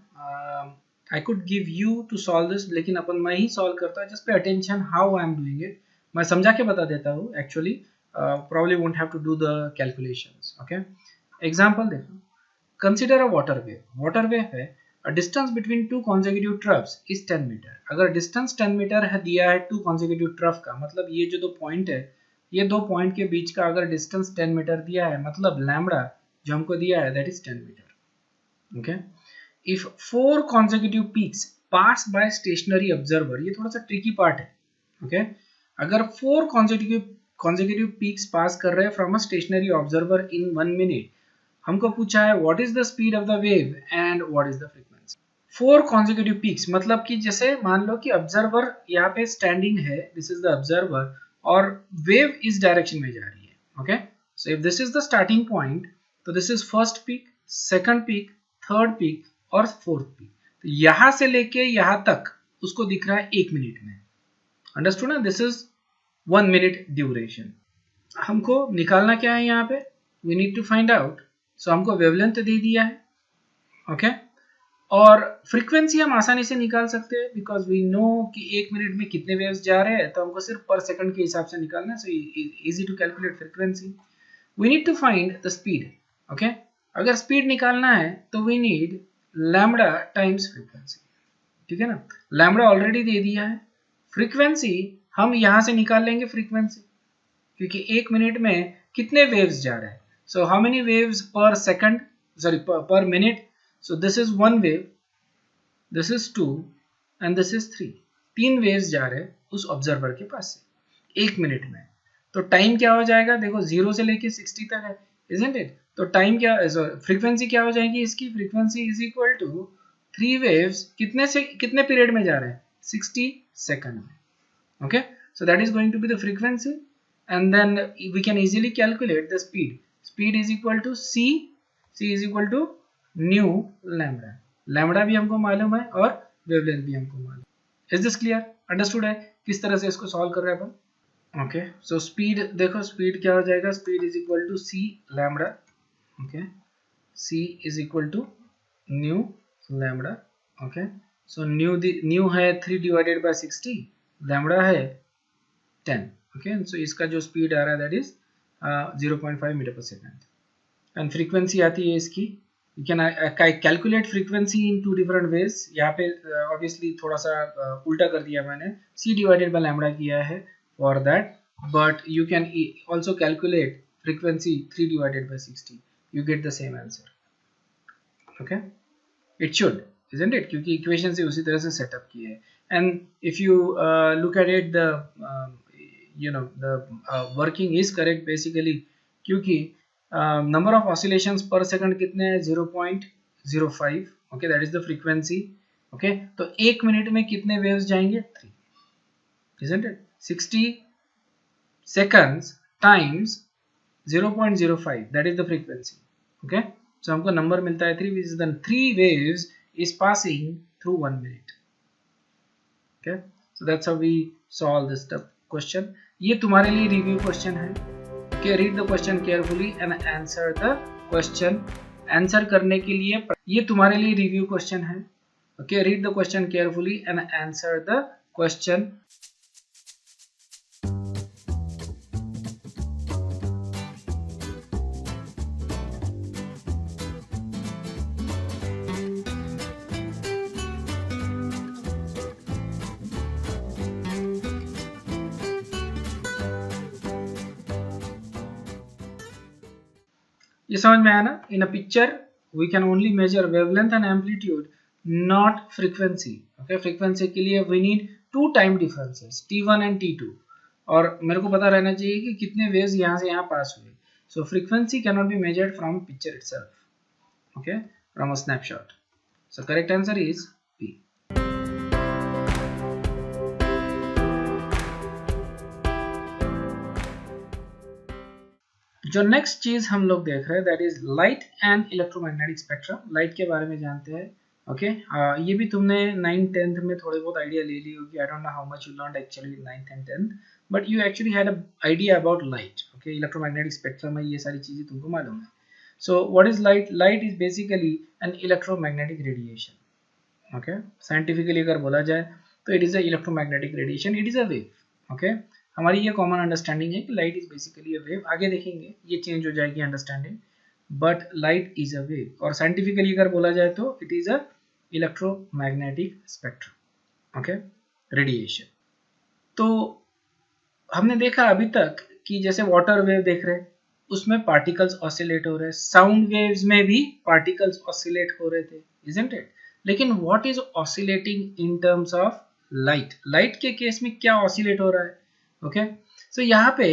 I could give you to solve this, लेकिन अपन मैं ही सॉल्व करता हूँ. Just pay attention how I am doing it. मैं समझा के बता देता हूँ actually. Probably won't have to do the calculations. Okay, example देखो. Consider a water wave. Water wave है, a distance between two consecutive troughs is 10 meter. अगर डिस्टेंस 10 मीटर है दिया है टू कॉन्सेक्यूटिव ट्रफ का, मतलब ये जो दो पॉइंट है, ये दो पॉइंट के बीच का अगर डिस्टेंस 10 मीटर दिया है, मतलब लैम्बडा जो हमको दिया है that is 10 metre. Okay, if 4 consecutive peaks pass by stationary observer, ये थोड़ा सा ट्रिकी पार्ट है. ओके, अगर 4 consecutive peaks पास कर रहे हैं from a stationary observer in 1 minute, हमको पूछा है what is the speed of the wave and what is the frequency. 4 consecutive peaks मतलब कि जैसे मान लो कि ऑब्जर्वर यहाँ पे स्टैंडिंग है, दिस इज द ऑब्जर्वर, और वेव इस डायरेक्शन में जा रही है. Okay, so if this is the starting point, तो this is first peak, second peak, third peak और फोर्थ पीक. तो यहां से लेके यहां तक उसको दिख रहा है 1 मिनट में. अंडरस्टूड ना? This is 1 minute duration. हमको निकालना क्या है यहाँ पे, we need to find out. So हमको वेवलेंथ दे दिया है. ओके, और फ्रीक्वेंसी हम आसानी से निकाल सकते हैं, बिकॉज वी नो कि 1 मिनट में कितने वेव्स जा रहे हैं, तो हमको सिर्फ पर सेकंड के हिसाब से निकालना है. So easy to calculate frequency. We need to find the speed. Okay, अगर स्पीड निकालना है तो we need lambda times frequency. ठीक है ना, लैम्बडा ऑलरेडी दे दिया है. फ्रीक्वेंसी हम यहां से निकाल लेंगे फ्रीक्वेंसी, क्योंकि 1 मिनट में कितने वेव्स जा रहे हैं. So how many waves per second, sorry पर minute. So this is 1 wave, this is 2 and this is 3. 3 waves जा रहे हैं उस ऑब्जर्वर के पास से 1 मिनट में. तो टाइम क्या हो जाएगा, देखो 0 से लेके 60 तक है, isn't it? तो टाइम क्या, फ्रीक्वेंसी क्या हो जाएगी इसकी, frequency is equal to 3 waves कितने से कितने पीरियड में जा रहे हैं, 60 सेकंड में. Okay, so that is going to be the frequency, and then we can easily calculate the speed. Speed is equal to c is equal to nu lambda. Lambda भी हमको मालूम है और वेवलेंथ भी हमको मालूम. इज दिस क्लियर, अंडरस्टूड है किस तरह से इसको सॉल्व कर रहे हैं अपन. ओके, सो स्पीड देखो, स्पीड क्या हो जाएगा, speed is equal to c lambda. Okay, c is equal to nu lambda. Okay, so nu है 3 डिवाइडेड बाय 60, लैम्बडा है 10. ओके, सो इसका जो स्पीड आ रहा है that is 0.5 metre per second. And frequency आती है इसकी, you can calculate frequency in two different ways. यहाँ पे ऑब्वियसली थोड़ा सा उल्टा कर दिया मैंने, c डिवाइडेड बाय लैम्बडा किया है for that, but you can also calculate frequency 3 divided by 60, you get the same answer. Okay, it should, isn't it, क्योंकि इक्वेशन से उसी तरह से सेटअप की है। And if you look at it, the you know the working is correct basically, क्योंकि नंबर ऑफ ऑसिलेशंस पर सेकंड कितने हैं, 0.05, okay, that is the frequency. Okay, तो एक मिनट में कितने वेव्स जाएंगे, 3, isn't it, 60 seconds times 0.05, that is the frequency। okay, so हमको नंबर मिलता है 3, which is the 3 waves is passing through 1 minute। okay, so that's how we solve this question। ये तुम्हारे लिए रिव्यू क्वेश्चन है। okay, read the question carefully and answer the question। Answer करने के लिए ये तुम्हारे लिए रिव्यू क्वेश्चन है। okay, read the question carefully and answer the question। ये समझ में आया ना? In a picture we can only measure wavelength and amplitude, not frequency. Okay, frequency के लिए we need 2 time differences, t1 and t2, और मेरे को पता रहना चाहिए कि कितने वेव्स यहाँ से यहाँ पास हुए। So frequency can not be measured from picture itself, okay, from a snapshot. So correct answer is B। जो नेक्स्ट चीज हम लोग देख रहे हैं that is light and electromagnetic spectrum. Light के बारे में जानते हैं। ओके, ये भी तुमने 9th 10th में थोड़े बहुत आइडिया ले ली होगी। I don't know how much you learned actually in 9th and 10th, but you actually had a idea about light. Okay, electromagnetic spectrum में ये सारी चीजें तुमको मालूम है। So what is light? Light is basically an electromagnetic radiation. Okay, scientifically अगर बोला जाए तो it is a electromagnetic radiation, it is a wave. Okay, हमारी ये कॉमन अंडरस्टैंडिंग है कि light is basically a wave. आगे देखेंगे ये चेंज हो जाएगी understanding, but light is a wave. और साइंटिफिकली अगर बोला जाए तो it is a electromagnetic spectrum, okay, radiation. तो हमने देखा अभी तक कि जैसे वाटर वेव देख रहे हैं उसमें पार्टिकल्स ऑसिलेट हो रहे हैं, साउंड वेव्स में भी पार्टिकल्स ऑसिलेट हो रहे थे, isn't it? लेकिन what is oscillating in terms of light? Light के केस में क्या ऑसिलेट हो रहा है? ओके, सो यहाँ पे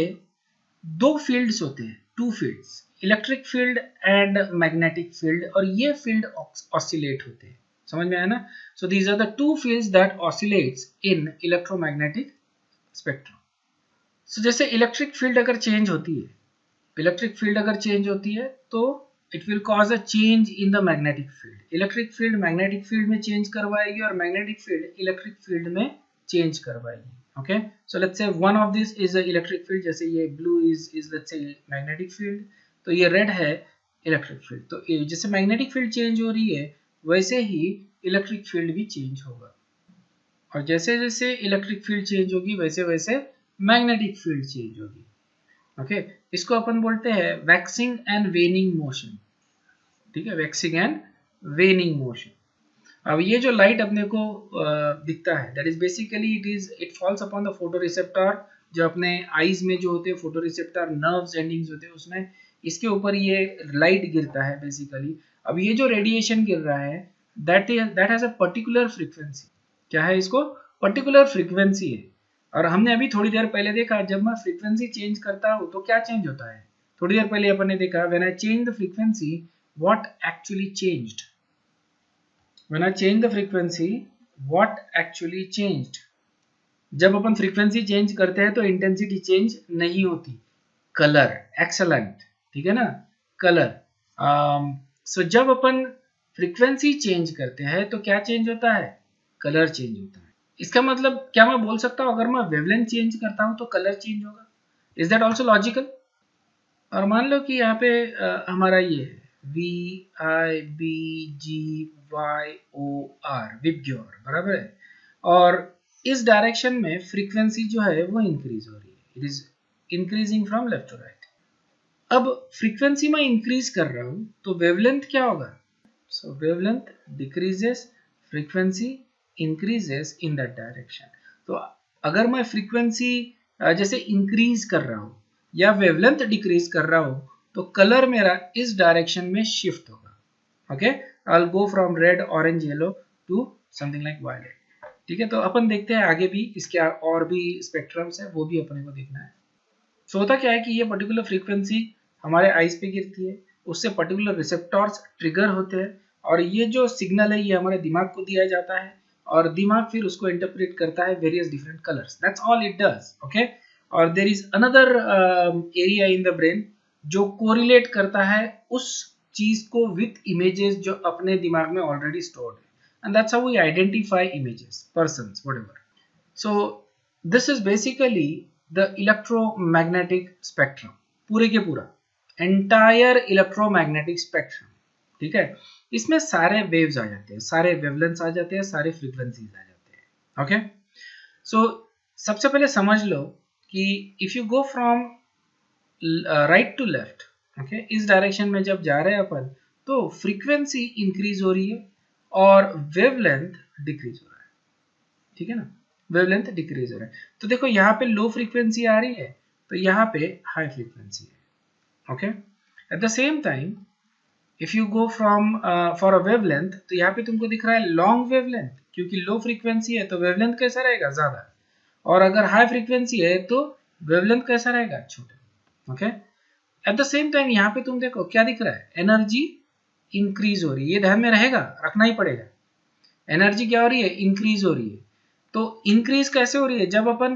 2 फील्ड्स होते हैं, 2 fields, electric field and magnetic field, और ये फील्ड ऑसिलेट होते हैं। समझ में आया ना? So these are the 2 fields that oscillates in electromagnetic spectrum. So जैसे इलेक्ट्रिक फील्ड अगर चेंज होती है, इलेक्ट्रिक फील्ड अगर चेंज होती है तो it will cause a change in the magnetic field. Electric field magnetic field में चेंज करवाएगी और मैग्नेटिक फील्ड इलेक्ट्रिक फील्ड में चेंज करवाएगी। ओके, सो लेट्स से one of this is a electric field, जैसे ये blue is let's say magnetic field, तो ये रेड है इलेक्ट्रिक फील्ड। तो जैसे मैग्नेटिक फील्ड चेंज हो रही है वैसे ही इलेक्ट्रिक फील्ड भी चेंज होगा, और जैसे जैसे इलेक्ट्रिक फील्ड चेंज होगी वैसे वैसे मैग्नेटिक फील्ड चेंज होगी। ओके, इसको अपन बोलते हैं वैक्सिंग एंड वेनिंग मोशन। ठीक है, वैक्सिंग एंड वेनिंग मोशन। अब ये जो लाइट अपने को दिखता है that is basically it falls upon the photo receptor, जो अपने आईज में जो होते हैं फोटो रिसेप्टर नर्व्स एंडिंग्स होते हैं उसमें, इसके ऊपर ये लाइट गिरता है बेसिकली। अब ये जो रेडिएशन गिर रहा है that has a particular frequency. क्या है? इसको पर्टिकुलर फ्रीक्वेंसी है। और हमने अभी थोड़ी देर पहले देखा जब मैं फ्रीक्वेंसी चेंज करता हूँ तो क्या चेंज होता है। थोड़ी देर पहले अपन ने देखा when I change the frequency what actually changed. When I change the frequency what actually changed. जब अपन फ्रीक्वेंसी चेंज करते हैं तो इंटेंसिटी चेंज नहीं होती, कलर, एक्सेलेंट, ठीक है ना, कलर। सो जब अपन फ्रीक्वेंसी चेंज करते हैं तो क्या चेंज होता है? कलर चेंज होता है। इसका मतलब क्या मैं बोल सकता हूँ अगर मैं वेवलेंथ चेंज करता हूँ तो कलर चेंज होगा? Is that also logical? और मान लो कि यहाँ पे हमारा ये है VIBGYOR, विबग्योर, बराबर है, और इस डायरेक्शन में फ्रीक्वेंसी जो है वो इंक्रीज हो रही है, it is increasing from left to right. अब फ्रीक्वेंसी में इंक्रीज कर रहा हूं तो वेवलेंथ क्या होगा? So wavelength decreases, frequency increases in that direction. तो अगर मैं फ्रीक्वेंसी जैसे इंक्रीज कर रहा हूं या वेवलेंथ डिक्रीज कर रहा हूं तो कलर मेरा इस डायरेक्शन में शिफ्ट होगा। Okay, I will go from red, orange, yellow to something like violet. ठीक है, तो अपन देखते हैं आगे भी इसके और भी स्पेक्ट्रम्स है, वो भी अपने को देखना है। सो होता क्या है कि ये पर्टिकुलर फ्रीक्वेंसी हमारे आईज पे गिरती है, उससे पर्टिकुलर रिसेप्टर्स ट्रिगर होते हैं और ये जो सिग्नल है ये हमारे दिमाग को दिया जाता है और दिमाग फिर उसको इंटरप्रेट करता है various different colours. That's all it does. Okay, और there is another area in the brain जो कोरिलेट करता है उस चीज को विथ इमेजेस जो अपने दिमाग में ऑलरेडी स्टोर्ड है, and that's how we identify images, persons, whatever. So this is basically the electromagnetic spectrum, पूरे के पूरा entire electromagnetic spectrum। ठीक है, इसमें सारे वेव्स आ जाते हैं, सारे वेवलेंथ्स आ जाते हैं, सारे फ्रीक्वेंसीज आ जाते हैं। ओके, सो सबसे पहले समझ लो कि if you go from right to left, okay, इस डायरेक्शन में जब जा रहे हैं अपन तो फ्रीक्वेंसी इंक्रीज हो रही है और वेवलेंथ डिक्रीज हो रहा है। ठीक है ना, वेवलेंथ डिक्रीज हो रहा है। तो देखो यहाँ पे लो फ्रीक्वेंसी आ रही है तो यहाँ पे हाई फ्रीक्वेंसी है। Okay, at the same time if you go from for a wavelength तो यहाँ पे तुमको दिख रहा है लॉन्ग वेवलेंथ, क्योंकि लो फ्रीक्वेंसी है तो वेवलेंथ कैसा रहेगा? ज्यादा। और अगर हाई फ्रीक्वेंसी है तो वेवलेंथ कैसा रहेगा? छोटा। Okay, at the same time यहाँ पे तुम देखो क्या दिख रहा है? एनर्जी इंक्रीज हो रही है। ये ध्यान में रहेगा, रखना ही पड़ेगा। एनर्जी क्या हो रही है? इंक्रीज हो रही है। तो इंक्रीज कैसे हो रही है? जब अपन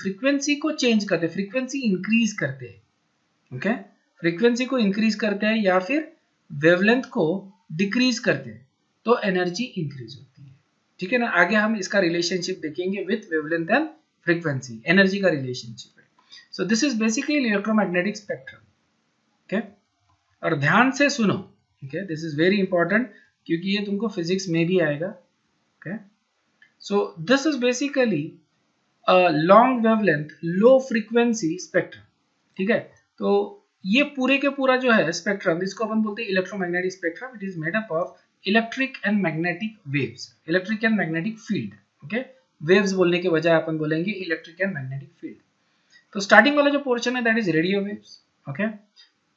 फ्रीक्वेंसी को चेंज करते हैं, फ्रीक्वेंसी इंक्रीज करते हैं। ओके, फ्रीक्वेंसी को इंक्रीज करते हैं या फिर वेवलेंथ को डिक्रीज करते हैं तो एनर्जी इंक्रीज होती है। ठीक है ना, आगे हम इसका रिलेशनशिप देखेंगे with wavelength and frequency, energy का रिलेशनशिप है। सो this is basically electromagnetic spectrum. Okay, और ध्यान से सुनो। Okay, this is very important क्योंकि ये तुमको फिजिक्स में भी आएगा। Okay, so this is basically a long wavelength low frequency spectrum. ठीक है, तो ये पूरे के पूरा जो है स्पेक्ट्रम, इसको अपन बोलते हैं electromagnetic spectrum. It is made up of electric and magnetic waves, electric and magnetic field. Okay, waves बोलने के बजाय अपन बोलेंगे इलेक्ट्रिक एंड मैग्नेटिक फील्ड। तो स्टार्टिंग वाला जो पोर्शन है that is radio waves. Okay,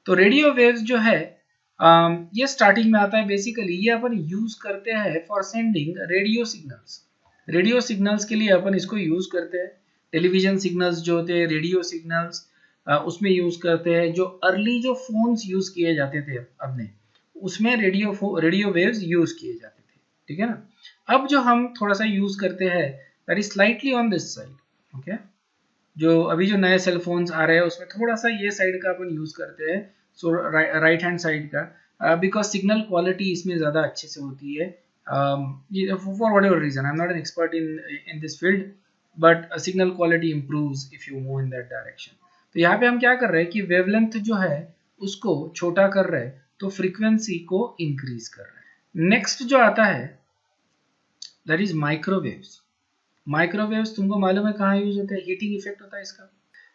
तो रेडियो वेव्स जो है ये स्टार्टिंग में आता है। बेसिकली ये अपन यूज करते हैं for sending radio signals. Radio signals के लिए अपन इसको यूज करते हैं। टेलीविजन सिग्नल्स जो होते हैं, रेडियो सिग्नल्स उसमें यूज करते हैं। जो अर्ली जो फोन्स यूज किए जाते थे अपने, उसमें रेडियो वेव्स यूज किए जाते थे। ठीक है ना, अब जो हम थोड़ा सा यूज करते हैं that is slightly on this side. Okay, जो अभी जो नए सेल फोन्स आ रहे हैं उसमें थोड़ा सा ये साइड का अपन यूज करते हैं, सो राइट हैंड साइड का, बिकॉज सिग्नल क्वालिटी इसमें ज़्यादा अच्छे से होती है। For whatever reason, I am not an expert in this field, but signal quality improves if you move in that direction. तो यहाँ पे हम क्या कर रहे हैं कि वेवलेंथ जो है उसको छोटा कर रहे हैं तो फ्रीक्वेंसी को इंक्रीज कर रहे हैं। नेक्स्ट जो आता है दैट इज माइक्रोवेव्स। माइक्रोवेव्स तुमको मालूम है कहाँ यूज होते हैं? हीटिंग इफेक्ट होता है इसका,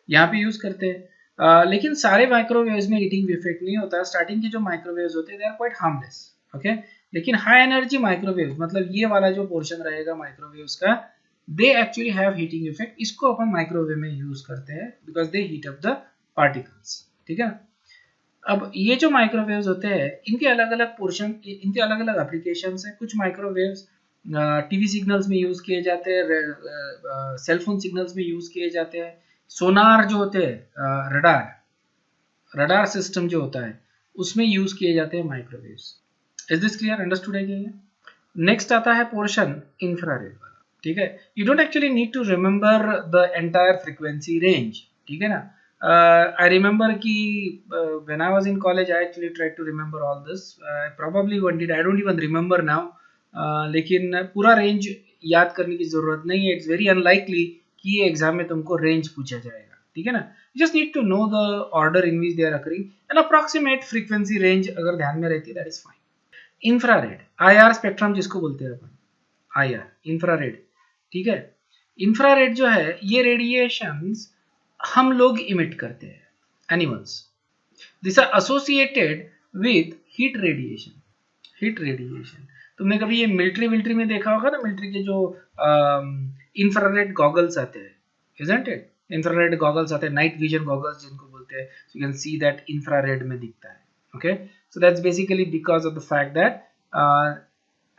यहाँ पे यूज करते हैं। लेकिन सारे माइक्रोवेव्स में हीटिंग इफेक्ट नहीं होता। स्टार्टिंग के जो माइक्रोवेव्स होते हैं they are quite harmless. Okay, लेकिन हाई एनर्जी माइक्रोवेव्स, मतलब ये वाला जो पोर्शन रहेगा माइक्रोवेव्स का, they actually have heating effect. इसको अपन माइक्रोवेव में यूज करते हैं because they heat up the particles. ठीक है, अब ये जो माइक्रोवेव्स होते हैं इनके अलग अलग पोर्शन, इनके अलग अलग एप्लीकेशंस हैं। कुछ माइक्रोवेव्स टीवी सिग्नल्स में यूज किए जाते हैं, सेलफोन सिग्नल्स में यूज किए जाते हैं। सोनार जो होते हैं, रडार सिस्टम जो होता है उसमें यूज किए जाते हैं microwaves. Is this clear? Understood है क्या? नेक्स्ट आता है पोर्शन इंफ्रारेड वाला। ठीक है, you don't actually need to remember the entire frequency range. ठीक है ना, आई रिमेंबर कि when I was in college I actually tried to remember all this. Probably one did, I don't even remember now. लेकिन पूरा रेंज याद करने की जरूरत नहीं है। इट्स वेरी अनलाइकली कि ये एग्जाम में तुमको रेंज पूछा जाएगा। ठीक है ना, you just need to know the order in which they are occurring, an approximate frequency range अगर ध्यान में रहती है that is fine. Infrared, IR spectrum जिसको बोलते हैं अपन, IR इंफ्रारेड। ठीक है, इंफ्रारेड जो है ये रेडिएशंस हम लोग इमिट करते हैं, animals. This are associated with heat radiation. Heat radiation तुमने कभी ये मिलिट्री में देखा होगा ना, मिलिट्री के जो इंफ्रारेड गॉगल्स आते हैं, इजंट इट? इंफ्रारेड गॉगल्स आते हैं, नाइट विजन गॉगल्स जिनको बोलते हैं, so you can see that infrared में दिखता है। Okay, so that's basically because of the fact that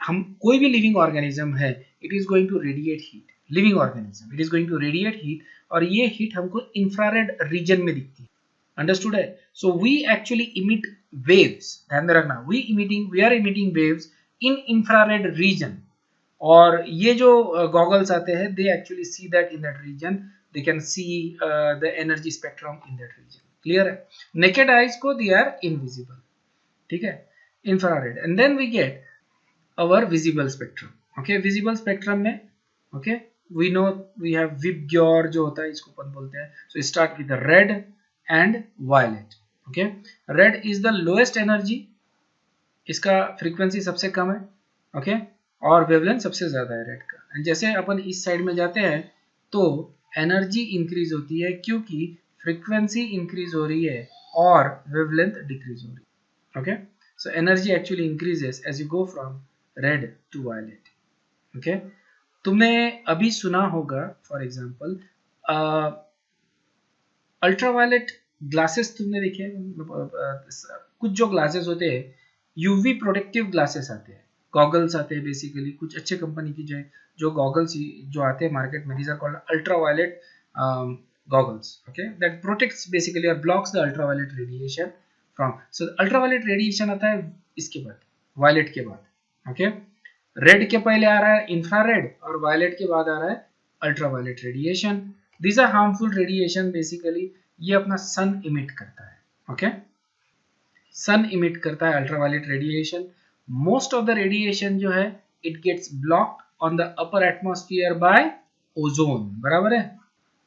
हम कोई भी लिविंग ऑर्गेनिज्म है, it is going to radiate heat. Living organism it is going to radiate heat, और ये हीट हमको इंफ्रारेड रीजन में दिखती है। अंडरस्टूड है? So we actually emit waves, ध्यान में रखना, we are emitting waves in infrared region, और ये जो गॉगल्स आते हैं they actually see that in that region, they can see the energy spectrum in that region. Clear है? नेकेड आइज को दे आर इनविजिबल, ठीक है, infrared, and then we get our visible spectrum. Okay, visible spectrum में okay we know we have VIBGYOR जो होता है, इसको अपन बोलते हैं। So start with red and violet. Okay, red is the lowest energy, इसका फ्रीक्वेंसी सबसे कम है, ओके, और वेवलेंथ सबसे ज्यादा है रेड का। एंड जैसे अपन इस साइड में जाते हैं तो एनर्जी इंक्रीज होती है, क्योंकि फ्रीक्वेंसी इंक्रीज हो रही है और वेवलेंथ डिक्रीज हो रही है। Okay, so energy actually increases as you go from red to violet. Okay, तुमने अभी सुना होगा फॉर एग्जांपल अल्ट्रावायलेट ग्लासेस तुमने देखे कुछ जो ग्लासेस होते हैं यूवी प्रोटेक्टिव ग्लासेस आते हैं, गॉगल्स आते हैं, बेसिकली कुछ अच्छे कंपनी की जो गॉगल्स जो आते हैं मार्केट में, these are called ultraviolet goggles. Okay, that protects basically और blocks the ultraviolet radiation from. So ultraviolet radiation आता है इसके बाद, वायलेट के बाद। ओके, रेड के पहले आ रहा है इंफ्रारेड और वायलेट के बाद आ रहा है ultraviolet radiation. These are harmful radiation, basically ये अपना सन इमिट करता है। ओके, सन इमिट करता है ultraviolet radiation. Most of the radiation जो है it gets blocked on the upper atmosphere by ozone, बराबर है,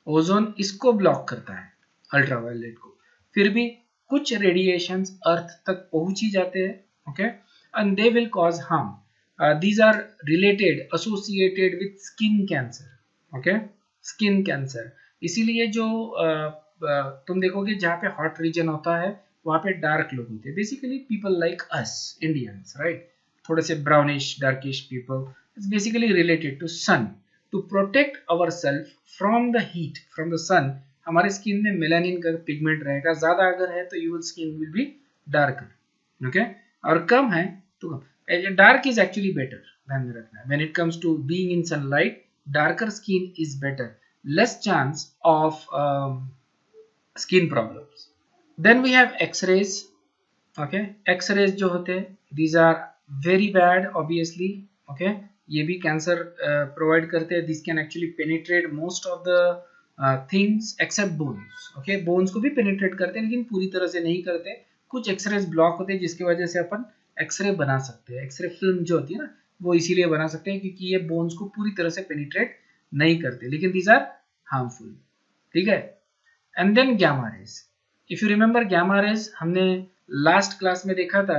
ओजोन इसको ब्लॉक करता है अल्ट्रावायलेट को। फिर भी कुछ रेडिएशंस अर्थ तक पहुंच ही जाते हैं, okay, and they will cause harm. these are related associated with skin cancer। okay, skin cancer इसीलिए जो तुम देखोगे जहाँ पे हॉट रीजन होता है वहाँ पे डार्क लोग होते हैं, basically people like us Indians, right, थोड़े से brownish darkish people, it's basically related to sun. To protect our self from the heat from the sun, हमारे स्किन में मेलानिन का पिगमेंट रहेगा, ज्यादा अगर है तो your skin will be darker, okay, और कम है तो कम। Dark is actually better, ध्यान में रखना, when it comes to being in sunlight darker skin is better, less chance of skin problems। then we have x-rays। okay, x-rays जो होते हैं these are very bad obviously। okay, ये भी कैंसर प्रोवाइड करते हैं। this can actually penetrate most of the things except bones। okay, bones को भी penetrate करते हैं लेकिन पूरी तरह से नहीं करते, कुछ एक्सरेज ब्लॉक होते हैं जिसकी वजह से अपन एक्सरे बना सकते हैं। एक्सरे फिल्म जो होती है ना वो इसीलिए बना सकते हैं क्योंकि ये बोन्स को पूरी तरह से पेनिट्रेट नहीं करते, लेकिन दीज आर हार्मफुल, ठीक है। And then gamma rays, if you remember gamma rays हमने लास्ट क्लास में देखा था,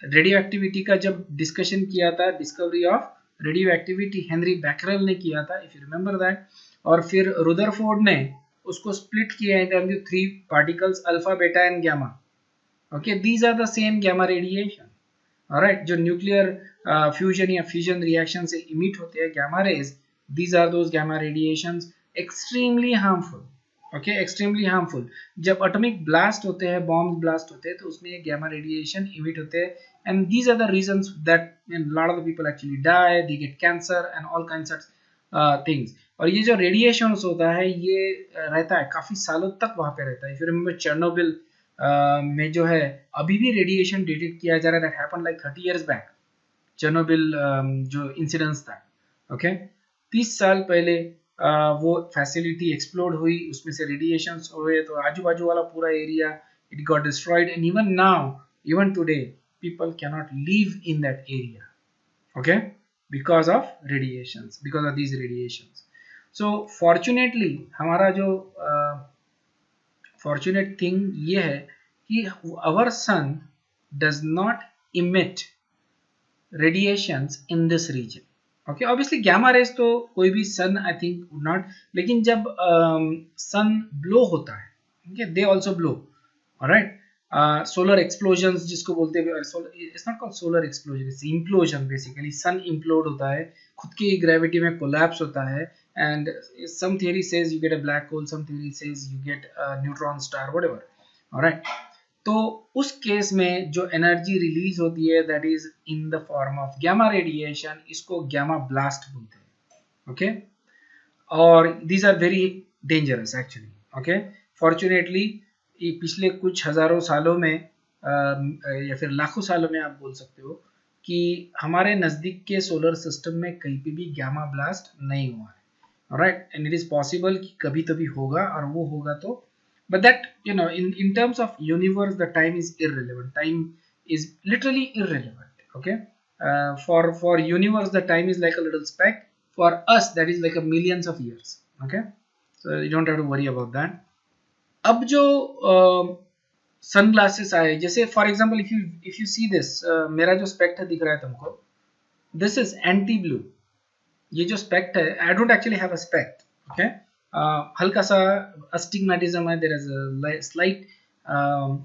रेडियो एक्टिविटी का जब डिस्कशन किया था, discovery of radio activity Henry Becquerel ने किया था, इफ यू रिमेंबर दैट, और फिर रुदरफोर्ड ने उसको स्प्लिट किया into 3 particles alpha, beta and gamma. Okay, these are the same gamma radiation, alright, जो न्यूक्लियर फ्यूजन या फ्यूजन रिएक्शन से इमिट होते हैं gamma rays, these are those gamma radiations, extremely harmful. Okay, extremely harmful. जब एटॉमिक ब्लास्ट होते हैं, बॉम्ब ब्लास्ट होते हैं, तो उसमें ये गामा रेडिएशन इमिट होते हैं, and these are the reasons that lot of the people actually die, they get cancer and all kinds of things. और ये जो रेडिएशन होता है ये रहता है काफी सालों तक वहां पे रहता है। इफ यू रिमेंबर चेर्नोबिल में जो है अभी भी रेडिएशन डिटेक्ट किया जा रहा है, that happened like 30 years back, Chernobyl जो इंसिडेंस था। ओके, 30 साल पहले वो फैसिलिटी एक्सप्लोड हुई, उसमें से रेडिएशंस हुए, तो आजू बाजू वाला पूरा area it got destroyed, and even now, even today, people can not live in that area, okay, because of radiations, because of these radiations. So fortunately हमारा जो फॉर्चुनेट थिंग ये है कि our sun does not emit radiations in this region. Okay, obviously gamma rays तो कोई भी sun I think would not, लेकिन जब सन ब्लो होता है, okay, they also blow, alright, solar explosion जिसको बोलते हैं, it's not called solar explosion, it's implosion basically. Sun implode होता है, खुद की ग्रेविटी में कोलैप्स होता है, and some theory says you get a black hole, some theory says you get a neutron star, whatever, alright. तो उस केस में जो एनर्जी रिलीज होती है that is in the form of gamma radiation, इसको गैमा ब्लास्ट बोलते हैं, ओके। और these are very dangerous actually, okay. Fortunately ये पिछले कुछ हजारों सालों में या फिर लाखों सालों में आप बोल सकते हो कि हमारे नज़दीक के सोलर सिस्टम में कहीं पे भी गैमा ब्लास्ट नहीं हुआ है, alright. And it is possible कि कभी तभी होगा, और वो होगा तो, but that, you know, in terms of universe the time is irrelevant, time is literally irrelevant, okay. For universe the time is like a little speck, for us that is like a millions of years, okay. So you don't have to worry about that. अब जो सनग्लासेस आए, जैसे for example if you see this, मेरा जो स्पेक्ट दिख रहा है तुमको, दिस इज एंटी ब्लू। ये जो स्पेक्ट है, I don't actually have a spec, okay. हल्का सा अस्टिग्मेटिज्म है, there is a slight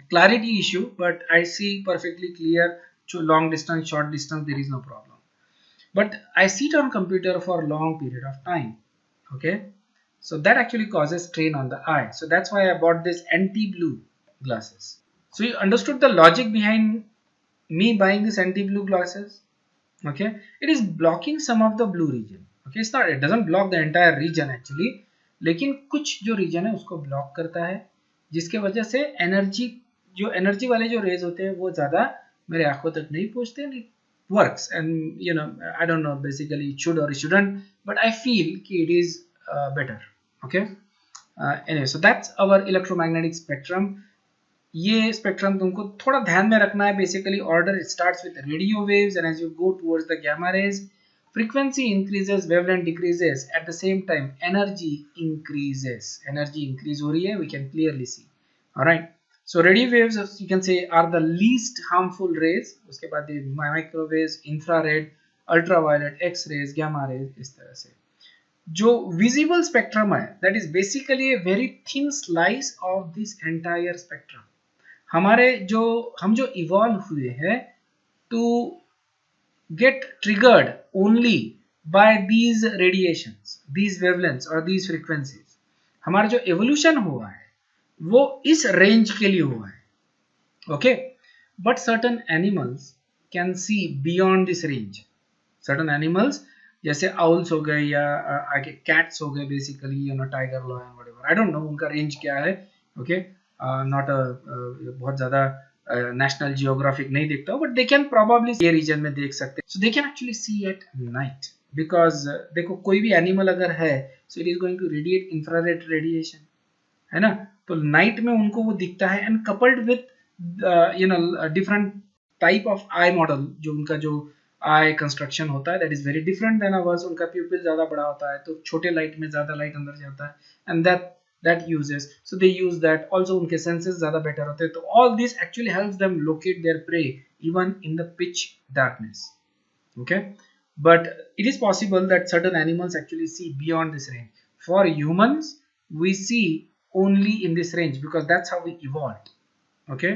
clarity issue, but I see perfectly clear to long distance, short distance, there is no problem. But I sit on computer for a long period of time, okay. So that actually causes strain on the eye. So that's why I bought this anti-blue glasses. So you understood the logic behind me buying this anti-blue glasses, okay. It is blocking some of the blue region, okay. It's not, it doesn't block the entire region actually, लेकिन कुछ जो रीजन है उसको ब्लॉक करता है, जिसके वजह से एनर्जी वाले जो रेज होते हैं वो ज्यादा मेरे आंखों तक नहीं पहुंचते, and it works. And you know, I don't know basically it should or it shouldn't, but I feel कि it is better, okay. Anyway, so that's our electromagnetic spectrum. ये स्पेक्ट्रम तुमको थोड़ा ध्यान में रखना है। Basically order starts with radio waves, and as you go towards the gamma rays, frequency increases, wavelength decreases, at the same time energy increases, energy increase हो रही है, we can clearly see, all right. So radio waves you can say are the least harmful rays, उसके बाद ये microwaves, infrared, ultraviolet, x rays, gamma rays, इस तरह से। जो visible spectrum है that is basically a very thin slice of this entire spectrum। हम जो इवॉल्व हुए हैं to get triggered only by these radiations, these wavelengths or these frequencies। हमारा जो evolution हुआ है वो इस range के लिए हुआ है, okay। But certain animals can see beyond this range। certain animals जैसे owls हो गए या आगे cats हो गए, basically you know tiger, lion, whatever, I don't know उनका range क्या है, okay। not a बहुत ज़्यादा नेशनल जियोग्राफिक नहीं देखता हूँ, बट दे कैन प्रोबेबली ये रीजन में देख सकते हैं। So they can actually see at night, because देखो कोई भी एनिमल अगर है so it is going to radiate infrared radiation, है ना। तो नाइट में उनको वो दिखता है, and coupled with you know different type of eye model, जो उनका जो आई कंस्ट्रक्शन होता है that is very different than ours. उनका प्यूपिल ज्यादा बड़ा होता है तो छोटे लाइट में ज्यादा लाइट अंदर जाता है, and that uses, so they use that also, उनके senses ज़्यादा better होते हैं। तो all this actually helps them locate their prey even in the pitch darkness, okay। But it is possible that certain animals actually see beyond this range. For humans we see only in this range because that's how we evolved, okay।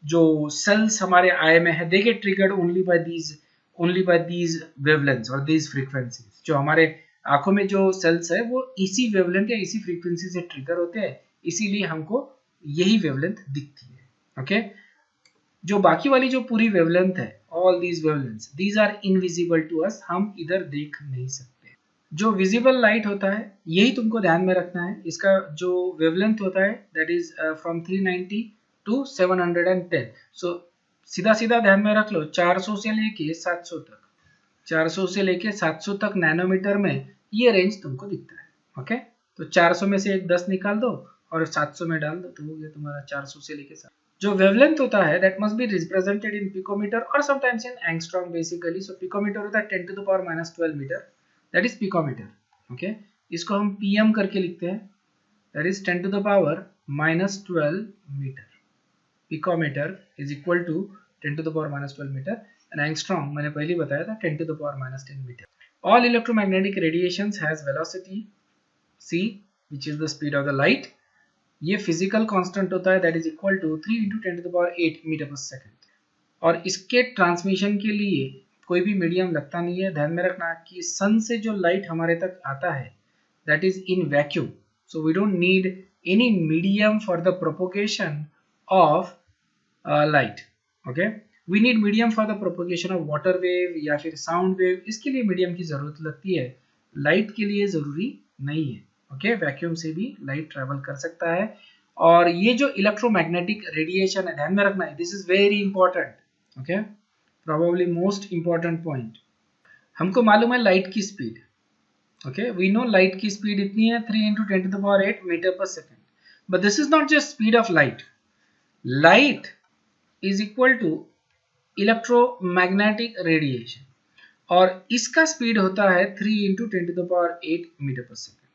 जो cells हमारे eye में है they get triggered only by these wavelengths or these frequencies। जो हमारे आंखों में जो सेल्स है वो इसी वेवलेंथ या इसी फ्रीक्वेंसी से ट्रिगर होते हैं, इसीलिए हमको यही वेवलेंथ दिखती है, ओके। जो बाकी वाली जो पूरी वेवलेंथ है, all these wavelengths, these are invisible to us, हम इधर देख नहीं सकते। जो विजिबल लाइट होता है यही तुमको ध्यान में रखना है, इसका जो वेवलेंथ होता है दैट इज फ्रॉम 390 टू 710। सो सीधा सीधा ध्यान में रख लो, 400 से लेके 700 तक, 400 से लेके 700 तक नैनोमीटर में ये रेंज तुमको दिखता है, ओके। तो 400 में से एक 10 निकाल दो और 700 में डाल दो, तो हो गया तुम्हारा 400 से लेके 700। जो वेवलेंथ होता है that must be represented in picometre और sometimes in angstrom basically. So picometre होता है 10 to the power -12 metre, that is picometre, okay. इसको हम पीएम करके लिखते हैं, that is 10 to the power -12 metre. Picometre is equal to 10 to the power -12 metre, and angstrom मैंने पहले बताया था 10 to the power -10 metre. All electromagnetic radiations has velocity c, which is the speed of the light, ये फिजिकल कांस्टेंट होता है, that is equal to 3 × 10⁸ metre per second. और इसके ट्रांसमिशन के लिए कोई भी मीडियम लगता नहीं है। ध्यान में रखना कि सन से जो लाइट हमारे तक आता है that is in vacuum, so we don't need any medium for the propagation of light. Okay, we need medium for the propagation of water wave या फिर साउंड वेव, इसके लिए मीडियम की जरूरत लगती है, लाइट के लिए जरूरी नहीं है। ओके, वैक्यूम से भी लाइट ट्रेवल कर सकता है। और ये जो इलेक्ट्रोमैग्नेटिक रेडिएशन है, ध्यान में रखना है, this is very important. Okay, probably most important point. हमको मालूम है लाइट की speed. Okay, we know light की स्पीड इतनी है 3 × 10⁸ metre per second, but this is not just speed of light. Light is equal to electromagnetic radiation, और इसका स्पीड होता है 3 × 10⁸ मीटर पर सेकेंड।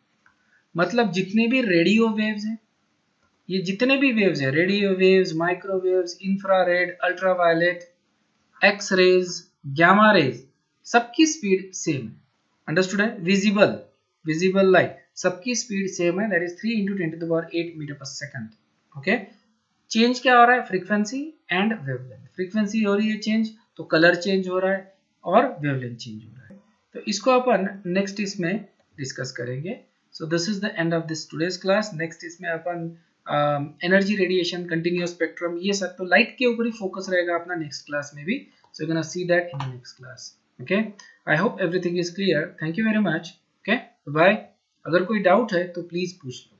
मतलब जितने भी रेडियो वेव्स हैं, ये जितने भी वेव्स हैं, radio waves, microwaves, infrared, ultraviolet, X rays, gamma rays, सबकी स्पीड सेम है। अंडरस्टूड है? विजिबल लाइट सबकी स्पीड सेम है, that is 3 × 10⁸ metre per second. Okay, change क्या हो रहा है? Frequency and wavelength. फ्रीक्वेंसी हो रही है चेंज तो कलर चेंज हो रहा है, और वेवलेंथ चेंज हो रहा है। तो इसको अपन नेक्स्ट इसमें डिस्कस करेंगे। सो this is the end of this today's class. Next इसमें अपन एनर्जी, रेडिएशन, कंटिन्यूअस स्पेक्ट्रम, ये सब तो लाइट के ऊपर ही फोकस रहेगा अपना नेक्स्ट क्लास में भी। So you gonna see that in the next class. Okay, I hope everything is clear. Thank you very much. Okay, bye. अगर कोई डाउट है तो प्लीज पूछ लो।